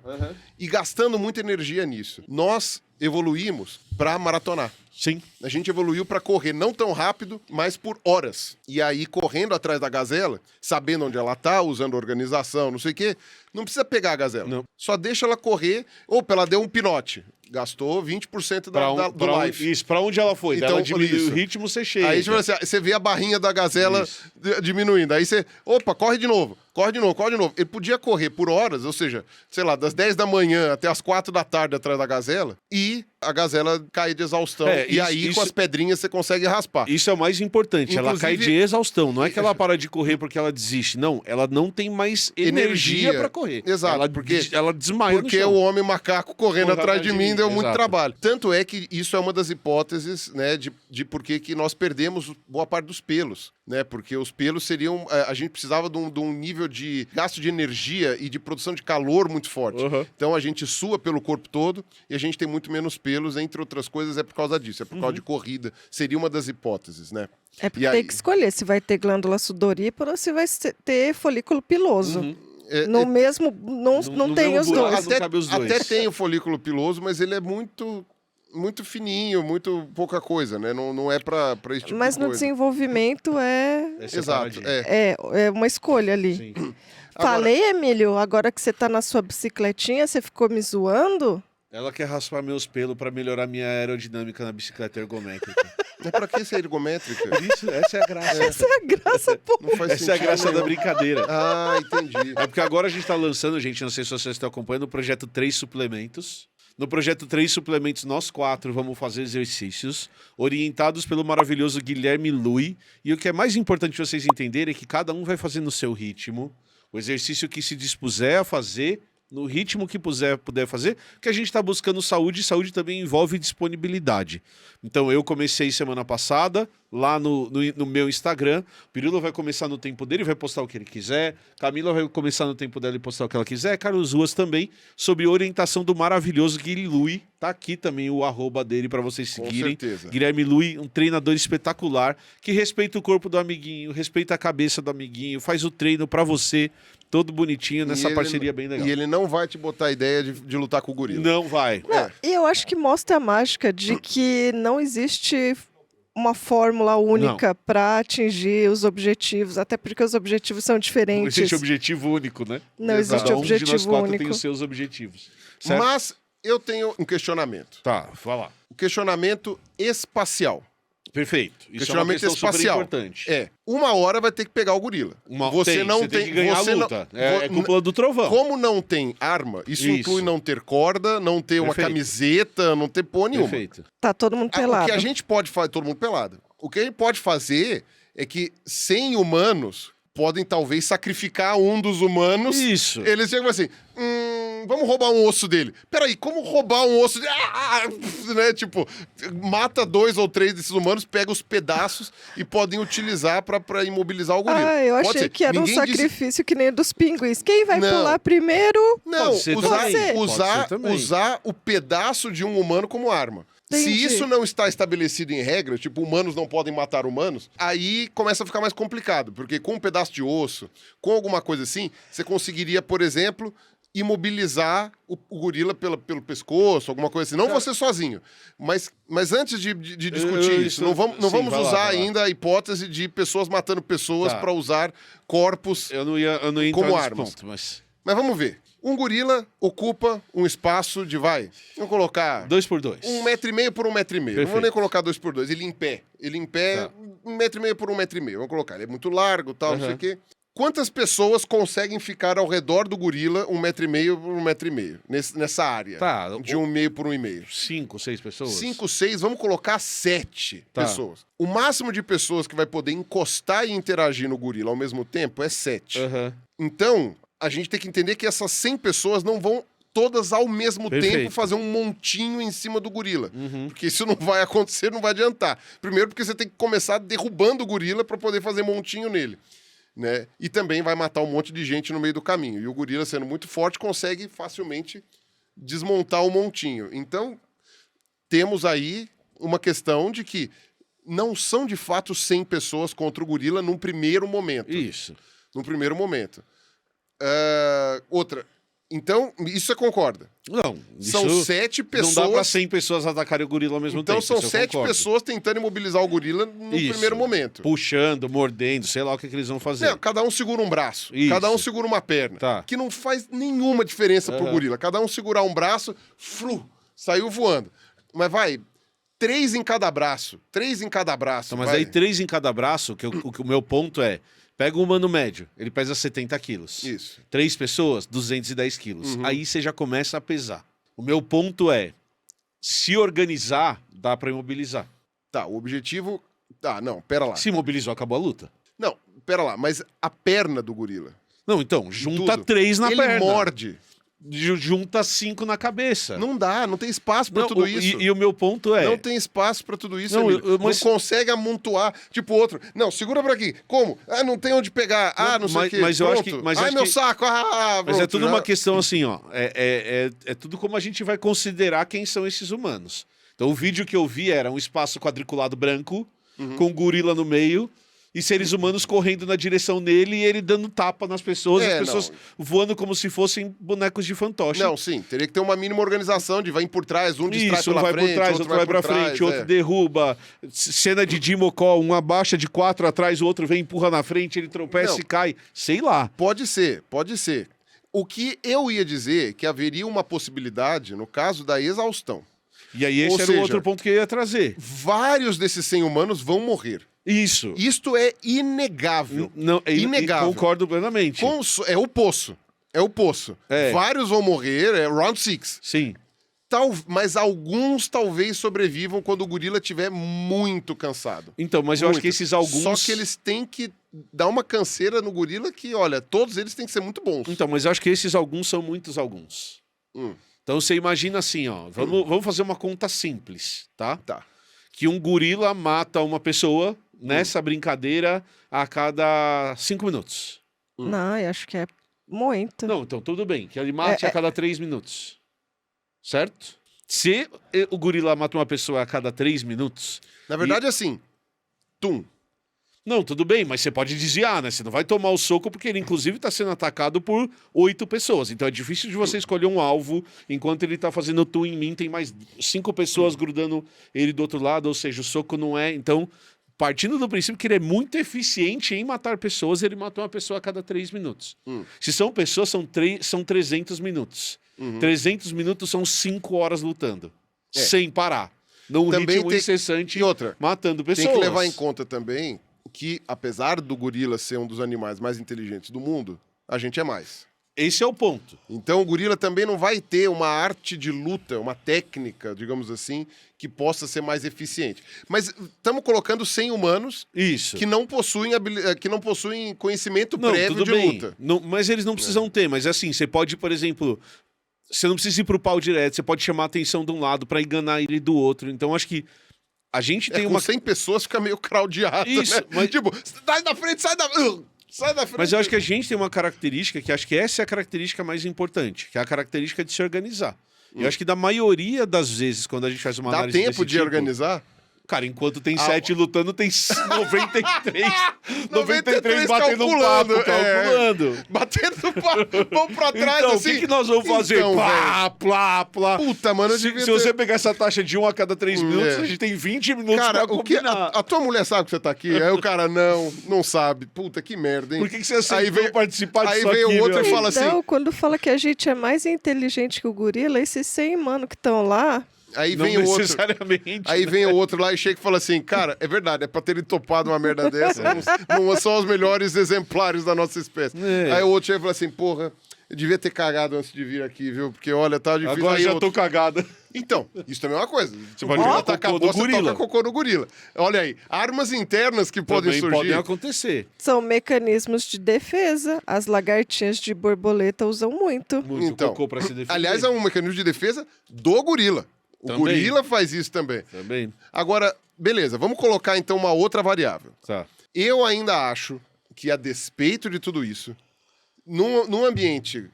A: E gastando muita energia nisso. Nós evoluímos para maratonar.
B: Sim.
A: A gente evoluiu para correr não tão rápido, mas por horas. E aí, correndo atrás da gazela, sabendo onde ela tá, usando organização, não sei o quê, não precisa pegar a gazela.
B: Não.
A: Só deixa ela correr. Opa, ela deu um pinote. Gastou 20% do life.
B: Isso, pra onde ela foi?
A: Então,
B: Ela diminui
A: isso.
B: o ritmo, você chega.
A: Aí você vê a barrinha da gazela diminuindo. Aí você, opa, corre de novo. Corre de novo, corre de novo. Ele podia correr por horas, ou seja, sei lá, das 10 da manhã até as 4 da tarde atrás da gazela, e a gazela cair de exaustão. E aí, com as pedrinhas, você consegue raspar.
B: Isso é o mais importante. Ela
A: Inclusive-
B: cai de exaustão. Não é que ela para de correr porque ela desiste. Não, ela não tem mais energia pra correr.
A: Exato,
B: Ela,
A: porque-
B: ela desmaia
A: Porque
B: no chão.
A: o homem macaco correndo atrás de mim deu muito
B: exato.
A: trabalho. Tanto é que isso é uma das hipóteses, né, de por que nós perdemos boa parte dos pelos, né? Porque os pelos seriam... A gente precisava de um nível de gasto de energia e de produção de calor muito forte. Então a gente sua pelo corpo todo e a gente tem muito menos pelos, entre outras coisas, é por causa disso. É por causa de corrida. Seria uma das hipóteses, né?
C: É porque tem que escolher se vai ter glândula sudorípara ou se vai ter folículo piloso. No mesmo... Não tem
B: mesmo
C: os
B: buraco.
C: dois.
B: Não cabe os dois.
A: Até tem o folículo piloso, mas ele é muito fininho, muito pouca coisa, né? Não é pra esse tipo
C: Mas
A: de
C: no
A: coisa.
C: desenvolvimento
A: Exato,
C: é uma escolha ali.
B: Sim.
C: Falei, Emílio, agora que você tá na sua bicicletinha, você ficou me zoando?
B: Ela quer raspar meus pelos pra melhorar minha aerodinâmica na bicicleta ergométrica.
A: Mas pra que ser ergométrica?
B: Isso, essa é a graça.
C: Essa é a graça, pô.
A: Não faz
B: Essa é a
A: sentido
B: graça da
A: nenhum.
B: brincadeira.
A: Ah, entendi.
B: É porque agora a gente tá lançando, gente, não sei se vocês estão acompanhando, o projeto 3 Suplementos. No projeto 3 Suplementos, nós 4 vamos fazer exercícios orientados pelo maravilhoso Guilherme Lui. E o que é mais importante vocês entenderem é que cada um vai fazer no seu ritmo. O exercício que se dispuser a fazer, no ritmo que puder fazer, porque a gente está buscando saúde, e saúde também envolve disponibilidade. Então eu comecei semana passada, lá no meu Instagram, o Pirula vai começar no tempo dele, vai postar o que ele quiser, Camila vai começar no tempo dela e postar o que ela quiser, Carlos Ruas também, sob orientação do maravilhoso Guilherme Lui, tá aqui também o @ dele para vocês seguirem.
A: Com certeza.
B: Guilherme Lui, um treinador espetacular, que respeita o corpo do amiguinho, respeita a cabeça do amiguinho, faz o treino para você, todo bonitinho, nessa parceria bem legal.
A: E ele não vai te botar a ideia de lutar com o gorila.
B: Não vai.
C: E eu acho que mostra a mágica de que não existe uma fórmula única para atingir os objetivos, até porque os objetivos são diferentes.
B: Não existe objetivo único, né?
C: Não existe
B: Cada um de nós
C: objetivo
B: 4
C: único.
B: tem os seus objetivos. Certo?
A: Mas eu tenho um questionamento.
B: Tá, fala.
A: O questionamento espacial.
B: Perfeito. Isso
A: Questionamento
B: é uma questão
A: espacial.
B: super importante.
A: É, uma hora vai ter que pegar o gorila. Você
B: tem que ganhar
A: você
B: a luta. É cúpula do trovão.
A: Como não tem arma, isso inclui não ter corda, não ter uma
B: Perfeito.
A: camiseta, não ter porra nenhuma.
B: Perfeito.
C: Tá todo mundo
A: O que
C: pelado.
A: a gente pode fazer, todo mundo pelado. O que a gente pode fazer é que 100 humanos podem talvez sacrificar um dos humanos.
B: Isso.
A: Eles chegam assim, vamos roubar um osso dele. Peraí, como roubar um osso dele? Né? Tipo, mata 2 ou 3 desses humanos, pega os pedaços e podem utilizar pra imobilizar o gorila.
C: Ah, eu
A: Pode
C: achei
A: ser.
C: que era
A: Ninguém
C: um sacrifício que nem dos pinguins. Quem vai
A: Não.
C: pular primeiro?
A: Não,
B: Pode ser também. Pode ser também.
A: usar o pedaço de um humano como arma.
C: Entendi.
A: Se isso não está estabelecido em regras, tipo, humanos não podem matar humanos, aí começa a ficar mais complicado, porque com um pedaço de osso, com alguma coisa assim, você conseguiria, por exemplo, imobilizar o gorila pelo pescoço, alguma coisa assim. Não você sozinho. Mas antes de discutir isso, não vamos
B: vai lá,
A: usar
B: vai lá.
A: ainda a hipótese de pessoas matando pessoas
B: Tá.
A: para usar corpos
B: Eu não ia entrar
A: como
B: nesse
A: armas.
B: ponto, mas...
A: Mas vamos ver. Um gorila ocupa um espaço de, vamos colocar...
B: 2x2.
A: 1,5 m por 1,5 m. Não vou
B: Perfeito.
A: nem colocar 2 por 2. Ele em pé.
B: Tá.
A: 1,5 m por 1,5 m. Vamos colocar. Ele é muito largo, tal, não sei
B: Aham.
A: o quê. Quantas pessoas conseguem ficar ao redor do gorila 1,5 m por 1,5 m? Nessa área.
B: Tá.
A: De 1,5 por 1,5.
B: 5, 6 pessoas?
A: 5, 6, vamos colocar 7
B: Tá.
A: pessoas. O máximo de pessoas que vai poder encostar e interagir no gorila ao mesmo tempo é 7.
B: Aham.
A: Então, a gente tem que entender que essas 100 pessoas não vão todas ao mesmo
B: Perfeito.
A: tempo fazer um montinho em cima do gorila.
B: Uhum.
A: Porque isso não vai acontecer, não vai adiantar. Primeiro porque você tem que começar derrubando o gorila para poder fazer montinho nele. Né? E também vai matar um monte de gente no meio do caminho. E o gorila, sendo muito forte, consegue facilmente desmontar o montinho. Então, temos aí uma questão de que não são, de fato, 100 pessoas contra o gorila num primeiro momento.
B: Isso.
A: Num primeiro momento. Outra. Então, isso você concorda?
B: Não,
A: São
B: isso
A: 7 pessoas.
B: não dá pra 100 pessoas atacarem o gorila ao mesmo
A: Então
B: tempo.
A: são
B: isso eu
A: 7
B: concordo.
A: pessoas tentando imobilizar o gorila no
B: Isso.
A: primeiro momento.
B: Puxando, mordendo, sei lá o que eles vão fazer.
A: Não, cada um segura um braço,
B: Isso.
A: cada um segura uma perna.
B: Tá.
A: Que não faz nenhuma diferença pro
B: Aham.
A: gorila. Cada um segurar um braço, saiu voando. Mas vai, 3 em cada braço. 3 em cada braço.
B: Então, mas
A: vai.
B: aí 3 em cada braço, que o meu ponto é... Pega um humano médio, ele pesa 70 quilos.
A: Isso.
B: 3 pessoas, 210 quilos.
A: Uhum.
B: Aí você já começa a pesar. O meu ponto é, se organizar, dá pra imobilizar.
A: Tá, o objetivo... Tá, não, pera lá.
B: Se imobilizou, acabou a luta.
A: Não, pera lá, mas a perna do gorila.
B: Não, então, junta
A: Tudo.
B: 3 na
A: Ele
B: perna.
A: morde.
B: Junta 5 na cabeça.
A: Não dá, não tem espaço pra
B: Não,
A: tudo isso.
B: E o meu ponto é...
A: Não tem espaço pra tudo isso,
B: Não,
A: Emílio.
B: mas-
A: Não consegue amontoar. Tipo outro. Não, segura por aqui. Como? Ah, não tem onde pegar. Ah, não sei o quê.
B: mas eu acho
A: Pronto.
B: que- mas
A: Ai,
B: acho
A: meu
B: que-
A: saco. Ah,
B: Mas é
A: pronto,
B: tudo
A: já.
B: uma questão assim, ó. É tudo como a gente vai considerar quem são esses humanos. Então, o vídeo que eu vi era um espaço quadriculado branco,
A: Uhum.
B: com um gorila no meio, e seres humanos correndo na direção dele e ele dando tapa nas pessoas,
A: É,
B: as pessoas voando como se fossem bonecos de fantoche.
A: Não, sim. Teria que ter uma mínima organização de vai por trás, um distrai
B: Isso, um
A: pela
B: vai
A: frente,
B: por trás, outro vai pra
A: por trás,
B: frente, outro
A: é.
B: derruba. Cena de Dimocó, um abaixa de 4 atrás, o outro vem, empurra na frente, ele tropeça
A: Não.
B: e cai. Sei lá.
A: Pode ser, pode ser. O que eu ia dizer é que haveria uma possibilidade no caso da exaustão.
B: E aí esse
A: Ou
B: era
A: seja,
B: o outro ponto que eu ia trazer.
A: Vários desses 100 humanos vão morrer.
B: Isso.
A: Isto é inegável.
B: Não,
A: Inegável.
B: Concordo plenamente.
A: É o poço. É o poço.
B: É.
A: Vários vão morrer, é round 6.
B: Sim.
A: Mas alguns talvez sobrevivam quando o gorila estiver muito cansado.
B: Então, mas eu acho
A: Muito.
B: que esses alguns...
A: Só que eles têm que dar uma canseira no gorila que, olha, todos eles têm que ser muito bons.
B: Então, mas eu acho que esses alguns são muitos alguns.
A: Hum.
B: Então você imagina assim, ó. Vamos fazer uma conta simples, tá?
A: Tá.
B: Que um gorila mata uma pessoa nessa brincadeira a cada 5 minutos.
C: Não, eu acho que é muito.
B: Não, então tudo bem. Que ele mate a cada 3 minutos. Certo? Se o gorila mata uma pessoa a cada 3 minutos...
A: Na verdade, assim, tum.
B: Não, tudo bem, mas você pode desviar, né? Você não vai tomar o soco porque ele, inclusive, está sendo atacado por 8 pessoas. Então é difícil de você escolher um alvo enquanto ele está fazendo tu em mim. Tem mais 5 pessoas grudando ele do outro lado, ou seja, o soco não é... Então, partindo do princípio que ele é muito eficiente em matar pessoas, ele matou uma pessoa a cada 3 minutos. Se são pessoas, são 300 minutos. 300 minutos são 5 horas lutando. Sem parar. Num
A: Também
B: ritmo
A: tem-
B: incessante,
A: E outra,
B: matando pessoas.
A: tem que levar em conta também que, apesar do gorila ser um dos animais mais inteligentes do mundo, a gente é mais.
B: Esse é o ponto.
A: Então o gorila também não vai ter uma arte de luta, uma técnica, digamos assim, que possa ser mais eficiente. Mas estamos colocando 100 humanos
B: Isso.
A: que não possuem conhecimento prévio de luta.
B: Não, mas eles não precisam ter. Mas assim, você pode, por exemplo... Você não precisa ir pro pau direto. Você pode chamar a atenção de um lado pra enganar ele do outro. Então acho que a gente tem
A: com 100 pessoas fica meio craudiado,
B: Isso,
A: né?
B: mas...
A: Tipo, sai da frente, sai da frente.
B: Mas eu acho que a gente tem uma característica que acho que essa é a característica mais importante, que é a característica de se organizar. Eu acho que da maioria das vezes, quando a gente faz uma análise
A: Dá tempo de organizar?
B: Cara, enquanto tem 7 lutando, tem 93. 93 batendo um
A: calculando,
B: papo, calculando.
A: Batendo mão pra trás,
B: Então,
A: assim.
B: o que nós vamos fazer?
A: Então,
B: Plá, plá, plá.
A: Puta, mano, eu
B: Se
A: devia
B: você pegar essa taxa de 1 a cada 3 minutos, a gente tem 20 minutos
A: Cara,
B: pra
A: o que
B: combinar.
A: a tua mulher sabe que você tá aqui? Aí o cara, não sabe. Puta, que merda, hein?
B: Por que você aceitou
A: Aí vem-
B: participar disso
A: aí vem
B: aqui,
A: o outro
B: meu?
A: e fala assim...
C: Então, quando fala que a gente é mais inteligente que o gorila, esses 100 mano que estão lá...
A: Aí
B: Não
A: vem o outro...
B: necessariamente.
A: Aí vem o outro lá e chega e fala assim, cara, é verdade, é pra terem topado uma merda dessa, não são os melhores exemplares da nossa espécie.
B: É.
A: Aí o outro chega e fala assim, porra, eu devia ter cagado antes de vir aqui, viu? Porque, olha, tá difícil.
B: Agora
A: Aí
B: já
A: outro...
B: tô cagada.
A: Então, isso também é uma coisa. Você
B: pode jogar
A: atacar
B: cocô
A: a
B: no
A: bosta,
B: gorila.
A: toca cocô no gorila. Olha aí, armas internas que podem
B: Também
A: surgir.
B: podem acontecer.
C: São mecanismos de defesa. As lagartinhas de borboleta usam muito.
B: Muito
A: Então,
B: cocô pra se defender.
A: aliás, é um mecanismo de defesa do gorila. O
B: Também.
A: gorila faz isso também.
B: Também.
A: Agora, beleza, vamos colocar então uma outra variável.
B: Tá.
A: Eu ainda acho que, a despeito de tudo isso, num ambiente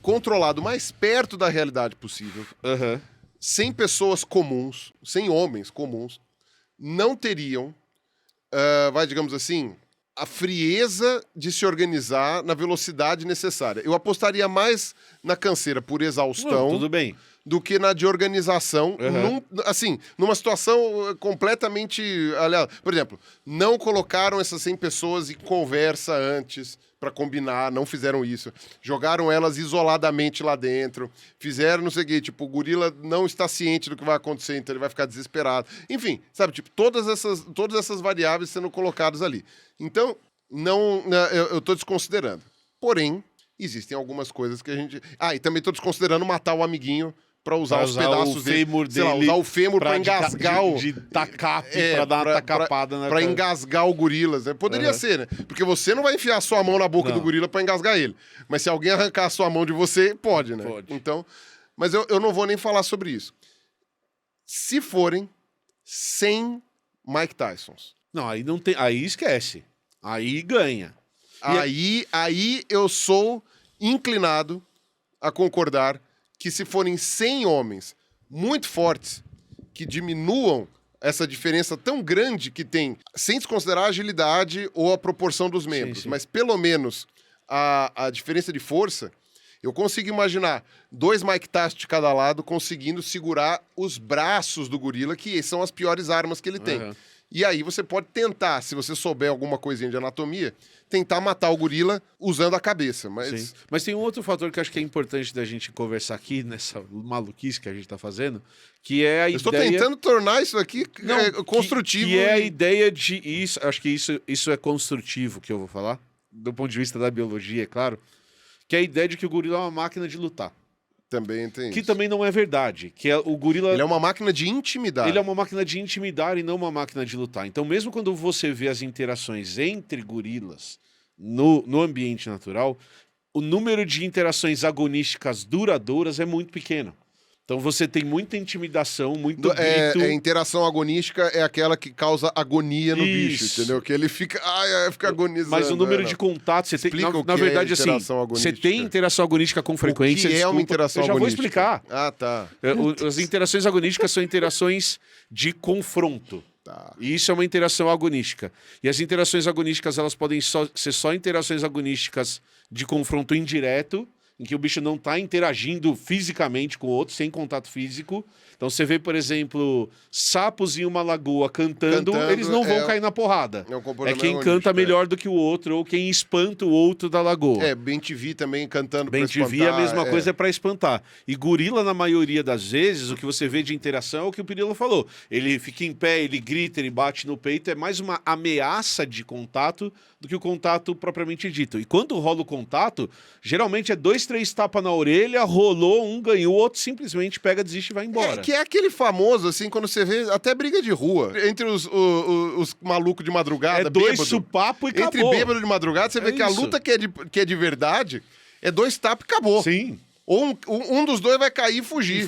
A: controlado mais perto da realidade possível,
B: Aham.
A: sem pessoas comuns, sem homens comuns, não teriam, digamos assim, a frieza de se organizar na velocidade necessária. Eu apostaria mais na canseira por exaustão
B: Tudo bem.
A: do que na de organização, numa situação completamente aliada. Por exemplo, não colocaram essas 100 pessoas em conversa antes para combinar, não fizeram isso. Jogaram elas isoladamente lá dentro, fizeram não sei o quê, tipo, o gorila não está ciente do que vai acontecer, então ele vai ficar desesperado. Enfim, sabe, tipo, todas essas variáveis sendo colocadas ali. Então, eu tô desconsiderando. Porém, existem algumas coisas que a gente... e também tô desconsiderando matar o amiguinho para usar os pedaços
B: o fêmur
A: dele. Sei lá,
B: dele
A: usar o fêmur para engasgar o...
B: de tacape, pra dar uma tacapada na
A: Pra
B: cara.
A: engasgar o gorila, né? Poderia ser, né? Porque você não vai enfiar a sua mão na boca
B: Não.
A: do gorila para engasgar ele. Mas se alguém arrancar a sua mão de você, pode, né?
B: Pode.
A: Então, mas eu não vou nem falar sobre isso. Se forem 100 Mike Tysons,
B: Não, aí não tem. Aí esquece. Aí ganha.
A: aí eu sou inclinado a concordar que se forem 100 homens muito fortes, que diminuam essa diferença tão grande que tem, sem desconsiderar a agilidade ou a proporção dos membros,
B: sim.
A: mas pelo menos a diferença de força, eu consigo imaginar 2 Mike Tyson de cada lado conseguindo segurar os braços do gorila, que são as piores armas que ele tem.
B: Uhum.
A: E aí você pode tentar, se você souber alguma coisinha de anatomia, tentar matar o gorila usando a cabeça. Mas
B: Sim. Mas tem um outro fator que eu acho que é importante da gente conversar aqui, nessa maluquice que a gente tá fazendo, que é a
A: eu estou
B: ideia...
A: tentando tornar isso aqui construtivo.
B: Que é a ideia de... Acho que isso é construtivo, que eu vou falar, do ponto de vista da biologia, é claro, que é a ideia de que o gorila é uma máquina de lutar.
A: Também tem
B: Que
A: isso.
B: também não é verdade. Que é o gorila...
A: Ele é uma máquina de intimidar.
B: Ele é uma máquina de intimidar e não uma máquina de lutar. Então, mesmo quando você vê as interações entre gorilas no ambiente natural, o número de interações agonísticas duradouras é muito pequeno. Então, você tem muita intimidação, muito grito.
A: A interação agonística é aquela que causa agonia no bicho,
B: Isso.
A: entendeu? Que ele fica agonizando.
B: Mas o número de contatos, você tem,
A: Explica o
B: na
A: que
B: verdade,
A: é
B: assim,
A: interação
B: você
A: agonística.
B: tem interação agonística com frequência.
A: O que é uma
B: desculpa,
A: interação
B: eu já vou
A: agonística?
B: explicar.
A: Ah, tá.
B: As interações agonísticas são interações de confronto.
A: Tá.
B: E isso é uma interação agonística. E as interações agonísticas, elas podem ser só interações agonísticas de confronto indireto em que o bicho não está interagindo fisicamente com o outro, sem contato físico. Então você vê, por exemplo, sapos em uma lagoa cantando eles não vão cair na porrada. É quem canta melhor do que o outro, ou quem espanta o outro da lagoa.
A: Ben-TV também cantando
B: pra espantar. Ben-TV a mesma coisa é pra espantar. E gorila, na maioria das vezes, o que você vê de interação é o que o Pirillo falou. Ele fica em pé, ele grita, ele bate no peito, é mais uma ameaça de contato do que o contato propriamente dito. E quando rola o contato, geralmente é 2, 3 tapas na orelha, rolou, um ganhou, o outro simplesmente pega, desiste e vai embora.
A: Que é aquele famoso, assim, quando você vê até briga de rua, entre os malucos de madrugada,
B: dois supapo e acabou.
A: Entre bêbado de madrugada, você vê que a luta que é de verdade é 2 tapas e acabou.
B: Sim.
A: Ou um dos dois vai cair e fugir.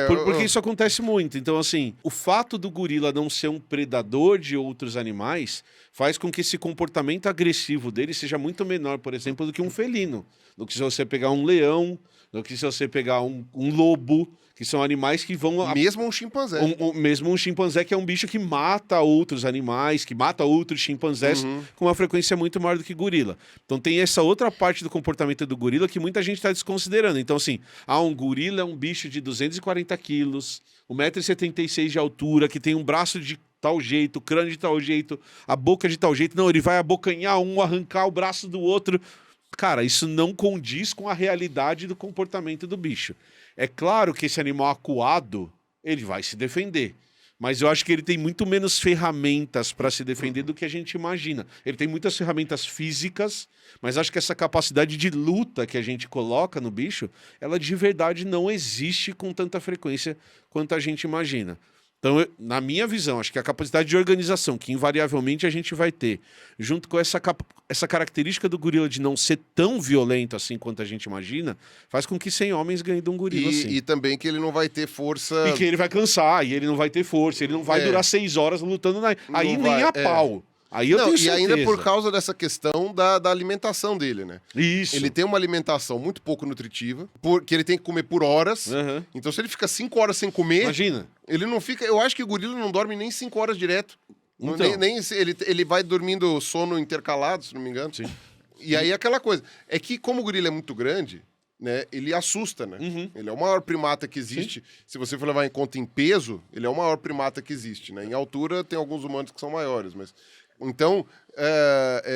B: Porque isso acontece muito. Então, assim, o fato do gorila não ser um predador de outros animais faz com que esse comportamento agressivo dele seja muito menor, por exemplo, do que um felino. Do que se você pegar um leão, do que se você pegar um lobo, que são animais que vão...
A: Mesmo um chimpanzé.
B: Mesmo um chimpanzé, que é um bicho que mata outros animais, que mata outros chimpanzés com uma frequência muito maior do que gorila. Então tem essa outra parte do comportamento do gorila que muita gente está desconsiderando. Então, assim, um gorila é um bicho de 240 quilos, 1,76 m de altura, que tem um braço de tal jeito, o crânio de tal jeito, a boca de tal jeito. Não, ele vai abocanhar um, arrancar o braço do outro. Cara, isso não condiz com a realidade do comportamento do bicho. É claro que esse animal acuado, ele vai se defender. Mas eu acho que ele tem muito menos ferramentas para se defender do que a gente imagina. Ele tem muitas ferramentas físicas, mas acho que essa capacidade de luta que a gente coloca no bicho, ela de verdade não existe com tanta frequência quanto a gente imagina. Então, na minha visão, acho que a capacidade de organização que invariavelmente a gente vai ter, junto com essa característica do gorila de não ser tão violento assim quanto a gente imagina, faz com que 100 homens ganhem de um gorila assim.
A: E também que ele não vai ter força...
B: E que ele vai cansar, e ele não vai ter força, ele não vai durar 6 horas lutando aí nem a pau. Aí eu tenho certeza.
A: E ainda por causa dessa questão da alimentação dele, né?
B: Isso.
A: Ele tem uma alimentação muito pouco nutritiva, que ele tem que comer por horas. Então, se ele fica 5 horas sem comer...
B: Imagina.
A: Ele não fica... Eu acho que o gorila não dorme nem 5 horas direto.
B: Então.
A: Ele vai dormindo sono intercalado, se não me engano.
B: Sim.
A: E aí, aquela coisa... É que, como o gorila é muito grande, né? Ele assusta, né? Ele é o maior primata que existe. Sim. Se você for levar em conta em peso, ele é o maior primata que existe, né? Em altura, tem alguns humanos que são maiores, mas... Então,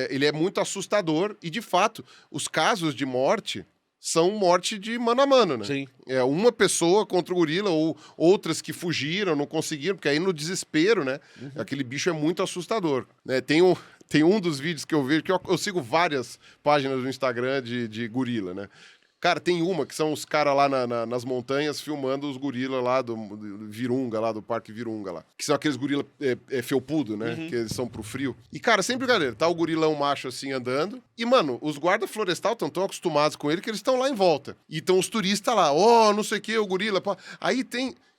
A: ele é muito assustador e, de fato, os casos de morte são morte de mano a mano, né?
B: Sim.
A: É uma pessoa contra o gorila ou outras que fugiram, não conseguiram, porque aí no desespero, né? Aquele bicho é muito assustador. Né? Tem um dos vídeos que eu vejo, que eu sigo várias páginas do Instagram de gorila, né? Cara, tem uma que são os caras lá nas montanhas filmando os gorilas lá do Virunga, lá do Parque Virunga lá. Que são aqueles gorilas felpudo, né? Que eles são pro frio. E, cara, sempre, galera, tá o gorilão macho assim andando. E, mano, os guardas florestal estão tão acostumados com ele que eles estão lá em volta. E estão os turistas lá, não sei o que, o gorila. Pá. Aí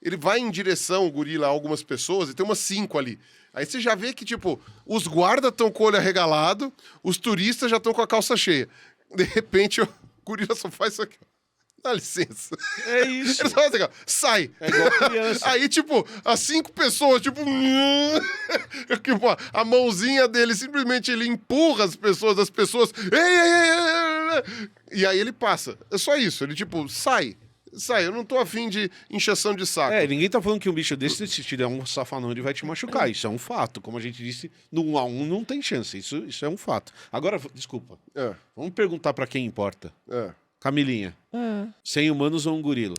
A: ele vai em direção, o gorila, a algumas pessoas, e tem umas 5 ali. Aí você já vê que, tipo, os guardas estão com o olho arregalado, os turistas já estão com a calça cheia. De repente, o gorila só faz isso aqui. Dá licença.
B: É isso.
A: Ele só faz assim, ó, sai.
B: É igual criança.
A: Aí, tipo, as 5 pessoas, tipo... a mãozinha dele, simplesmente ele empurra as pessoas. Ei. E aí ele passa. É só isso. Ele, tipo, sai, eu não tô afim de encheção de saco.
B: Ninguém tá falando que um bicho desse, se tiver um safanão, ele vai te machucar. Isso é um fato. Como a gente disse, no 1 a 1 não tem chance. Isso é um fato. Agora, desculpa. Vamos perguntar pra quem importa. Camilinha, 100 humanos ou um gorila?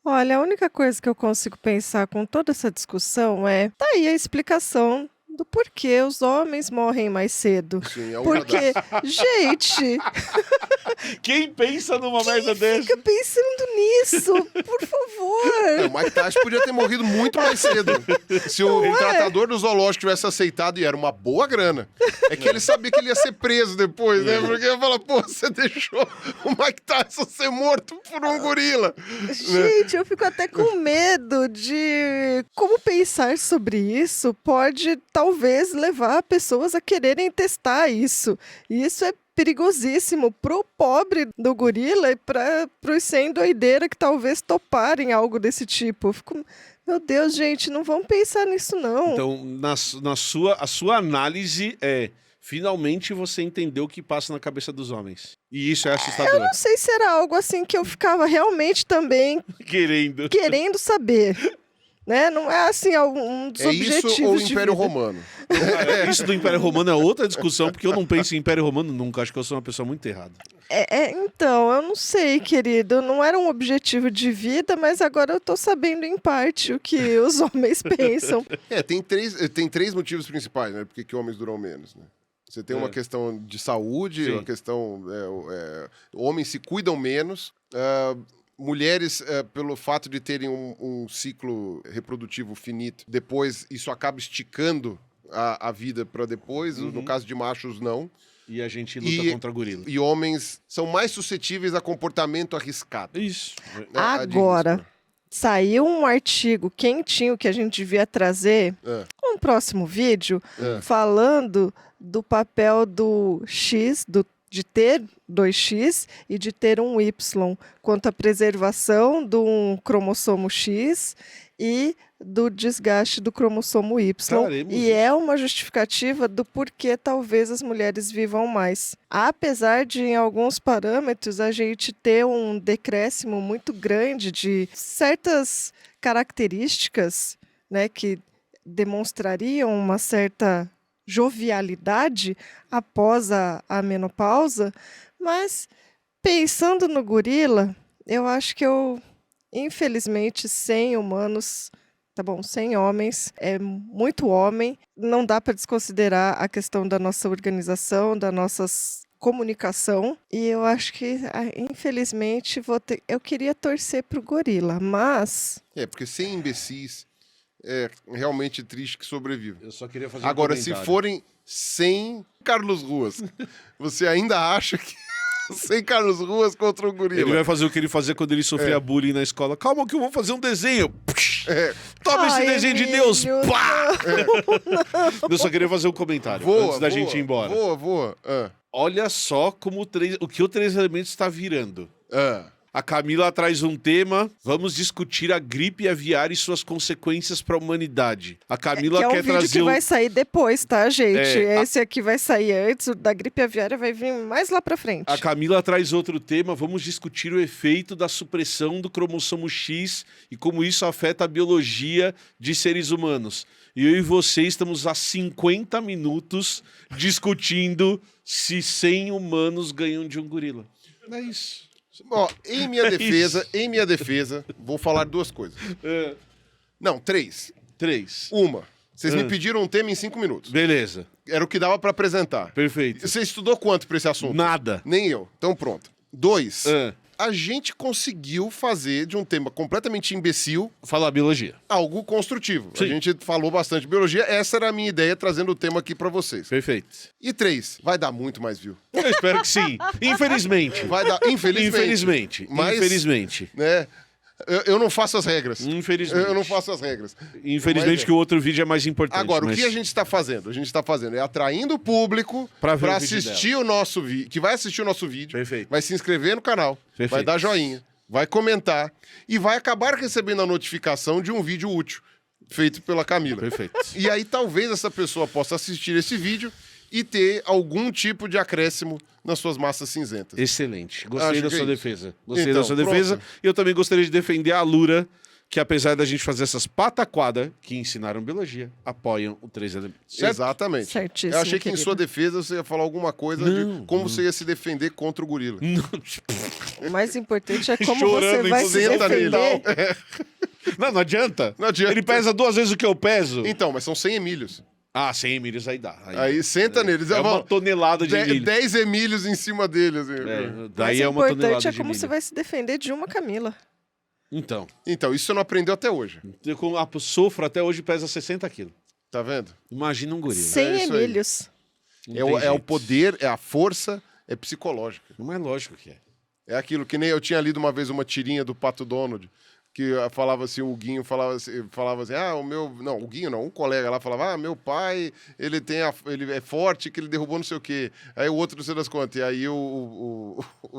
C: Olha, a única coisa que eu consigo pensar com toda essa discussão tá aí a explicação do porquê os homens morrem mais cedo.
A: Sim,
C: porque, gente...
B: Quem pensa numa merda dessa?
C: Fica pensando nisso, por favor.
A: O Mike Tyson podia ter morrido muito mais cedo. Se o tratador do zoológico tivesse aceitado, e era uma boa grana. É que ele sabia que ele ia ser preso depois, né? Porque ia falar, você deixou o Mike Tyson ser morto por um gorila.
C: Gente, eu fico até com medo de como pensar sobre isso pode talvez levar pessoas a quererem testar isso. E isso é perigosíssimo pro pobre do gorila e para os sem doideira que talvez toparem algo desse tipo. Eu fico, meu Deus, gente, não vamos pensar nisso não.
B: Então, a sua análise é Finalmente você entendeu o que passa na cabeça dos homens. E isso é assustador.
C: Eu não sei se era algo assim que eu ficava realmente também querendo saber. Né? Não é assim um dos objetivos
A: isso ou o
C: de
A: Império
C: vida.
A: Romano?
B: Isso do Império Romano é outra discussão, porque eu não penso em Império Romano nunca. Acho que eu sou uma pessoa muito errada.
C: Então, eu não sei, querido. Não era um objetivo de vida, mas agora eu tô sabendo em parte o que os homens pensam.
A: Tem três motivos principais, né? Porque que homens duram menos, né? Você tem uma questão de saúde,
B: Sim.
A: uma questão... homens se cuidam menos... mulheres, pelo fato de terem um ciclo reprodutivo finito, depois isso acaba esticando a vida para depois. No caso de machos, não.
B: E a gente luta contra gorila.
A: E homens são mais suscetíveis a comportamento arriscado.
B: Isso.
A: Né?
C: Agora, saiu um artigo quentinho que a gente devia trazer um próximo vídeo falando do papel do X, de ter 2X e de ter um Y, quanto à preservação do cromossomo X e do desgaste do cromossomo Y.
B: Caremos
C: E é uma justificativa do porquê talvez as mulheres vivam mais. Apesar de, em alguns parâmetros, a gente ter um decréscimo muito grande de certas características, né, que demonstrariam uma certa jovialidade após a menopausa, mas pensando no gorila, eu acho que infelizmente, 100 humanos, tá bom, 100 homens, é muito homem, não dá para desconsiderar a questão da nossa organização, da nossa comunicação, e eu acho que, infelizmente, eu queria torcer pro gorila, mas...
A: porque 100 imbecis é realmente triste que sobreviva.
B: Eu só queria fazer
A: Agora,
B: um
A: se
B: comentário.
A: forem 100 Carlos Ruas, você ainda acha que 100 Carlos Ruas contra o gorila?
B: Ele vai fazer o que ele fazia quando ele sofria bullying na escola. Calma que eu vou fazer um desenho. Toma esse desenho de Deus. Pá! Eu só queria fazer um comentário antes da gente ir embora.
A: Voa.
B: Olha só como o que o Três Elementos está virando. A Camila traz um tema. Vamos discutir a gripe aviária e suas consequências para a humanidade. A Camila
C: que é um
B: quer
C: vídeo
B: trazer
C: que vai sair depois, tá, gente?
B: É,
C: Esse aqui vai sair antes, o da gripe aviária vai vir mais lá pra frente.
B: A Camila traz outro tema. Vamos discutir o efeito da supressão do cromossomo X e como isso afeta a biologia de seres humanos. E eu e você estamos há 50 minutos discutindo se 100 humanos ganham de um gorila. É isso.
A: Em minha defesa, vou falar duas coisas. Não, três. Uma, vocês me pediram um tema em 5 minutos.
B: Beleza.
A: Era o que dava pra apresentar.
B: Perfeito.
A: Você estudou quanto pra esse assunto?
B: Nada.
A: Nem eu. Então pronto. 2, a gente conseguiu fazer de um tema completamente imbecil
B: Falar biologia.
A: algo construtivo.
B: Sim.
A: A gente falou bastante de biologia. Essa era a minha ideia, trazendo o tema aqui pra vocês.
B: Perfeito.
A: E 3, vai dar muito mais view.
B: Eu espero que sim. Infelizmente.
A: Vai dar, infelizmente. Mas,
B: Infelizmente.
A: né, eu não faço as regras.
B: Infelizmente.
A: Eu não faço as regras.
B: Infelizmente
A: Mas
B: que o outro vídeo é mais importante.
A: Agora,
B: mas...
A: o que a gente está fazendo? A gente está fazendo é atraindo o público
B: Pra ver
A: para
B: o vídeo
A: assistir o nosso vídeo, que vai assistir o nosso vídeo,
B: Perfeito.
A: vai se inscrever no canal,
B: Perfeito.
A: vai dar joinha, vai comentar e vai acabar recebendo a notificação de um vídeo útil feito pela Camila.
B: Perfeito.
A: E aí talvez essa pessoa possa assistir esse vídeo e ter algum tipo de acréscimo nas suas massas cinzentas.
B: Excelente. Gostei
A: Acho
B: da
A: que
B: sua
A: é isso.
B: defesa. Gostei
A: Então,
B: da sua defesa.
A: pronto.
B: E eu também gostaria de defender a Lura, que apesar da gente fazer essas pataquadas que ensinaram biologia, apoiam o Três Elementos. Certo?
A: Exatamente.
C: Certíssimo,
A: Eu achei que em
C: querido.
A: sua defesa você ia falar alguma coisa de como você ia se defender contra o gorila.
C: O mais importante é como
B: Chorando
C: você vai
B: em
C: se
A: senta nele.
C: defender.
B: Não adianta.
A: Não adianta.
B: Ele pesa 2 vezes o que eu peso.
A: Então, mas são 100 emílios.
B: 100 milhas aí dá.
A: Aí senta neles.
B: É uma tonelada de milho.
A: 10 emílios em cima deles.
B: Daí
C: Mas
B: é
C: o
B: uma tonelada
C: importante é
B: de
C: como
B: milho.
C: você vai se defender de uma Camila.
B: Então,
A: Então, isso você não aprendeu até hoje.
B: eu com a sofro até hoje pesa 60 quilos.
A: Tá vendo?
B: Imagina um gorila.
C: 100
A: isso aí.
C: emílios.
B: Não
A: É
B: tem
A: o
B: jeito.
A: poder, é a força, é psicológica.
B: Não é lógico que é.
A: É aquilo que nem eu tinha lido uma vez uma tirinha do Pato Donald, que falava assim, o Guinho falava assim, o Guinho não, um colega lá falava, meu pai, ele é forte, que ele derrubou não sei o quê. Aí o outro não sei das contas. E aí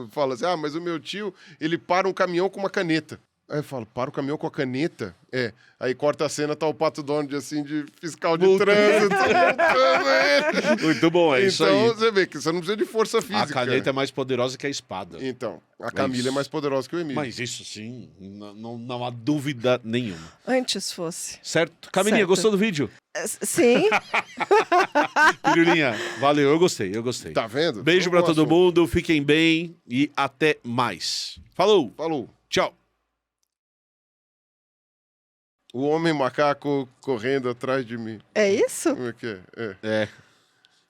A: fala assim, mas o meu tio, ele para um caminhão com uma caneta. Aí eu falo, para o caminhão com a caneta. Aí corta a cena, tá o Pato Donald, assim, de fiscal de trânsito. multando ele.
B: Muito bom, é isso aí.
A: Então, você vê que você não precisa de força física.
B: A caneta é mais poderosa que a espada.
A: Então, a Camila é mais poderosa que o Emílio.
B: Mas isso sim, não há dúvida nenhuma.
C: Antes fosse.
B: Certo? Camilinha,
C: Certo.
B: gostou do vídeo?
C: Sim.
B: Pirulinha, valeu, eu gostei.
A: Tá vendo?
B: Beijo
A: Eu
B: pra
A: gosto.
B: todo mundo, fiquem bem e até mais. Falou,
A: Falou.
B: tchau.
A: O homem macaco correndo atrás de mim.
C: É isso?
A: Como é que é?
B: É,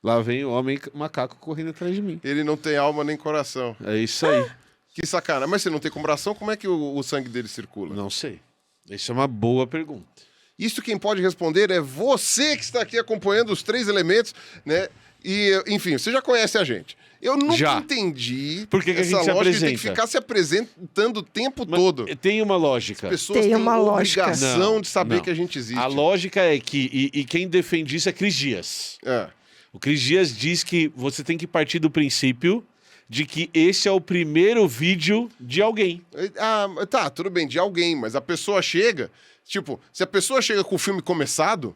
B: lá vem o homem macaco correndo atrás de mim.
A: Ele não tem alma nem coração.
B: É isso aí.
A: Que sacanagem. Mas se não tem coração, como é que o sangue dele circula?
B: Não sei. Isso é uma boa pergunta.
A: Isso quem pode responder é você que está aqui acompanhando os 3 elementos, né? E, enfim, você já conhece a gente. Eu nunca
B: Já.
A: entendi
B: Por que a
A: essa
B: gente se
A: lógica de ter que
B: apresenta?
A: ficar se apresentando o tempo
B: Mas
A: todo.
B: tem uma lógica.
A: Pessoas
C: Tem
A: têm
C: uma lógica.
A: obrigação
B: Não,
A: de saber
B: não.
A: que a gente existe.
B: A lógica é que, e quem defende isso é Cris Dias.
A: É.
B: O Cris Dias diz que você tem que partir do princípio de que esse é o primeiro vídeo de alguém.
A: Ah, tá, tudo bem, de alguém, mas a pessoa chega... Tipo, se a pessoa chega com o filme começado,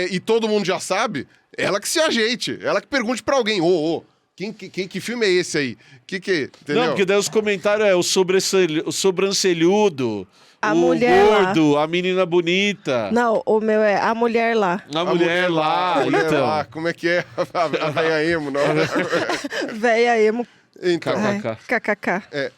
A: e todo mundo já sabe, ela que se ajeite. Ela que pergunte pra alguém, que filme é esse aí? Entendeu?
B: Não, porque daí os comentários é o sobrancelhudo,
C: A
B: o
C: mulher lá.
B: gordo, a menina bonita,
C: Não, o meu é a mulher lá.
B: a mulher lá.
A: a mulher
B: Então,
A: lá, como é que é? A velha emo, não?
C: Véia emo.
A: Então,
C: Ai,
B: KKK.
C: kkk.
A: é,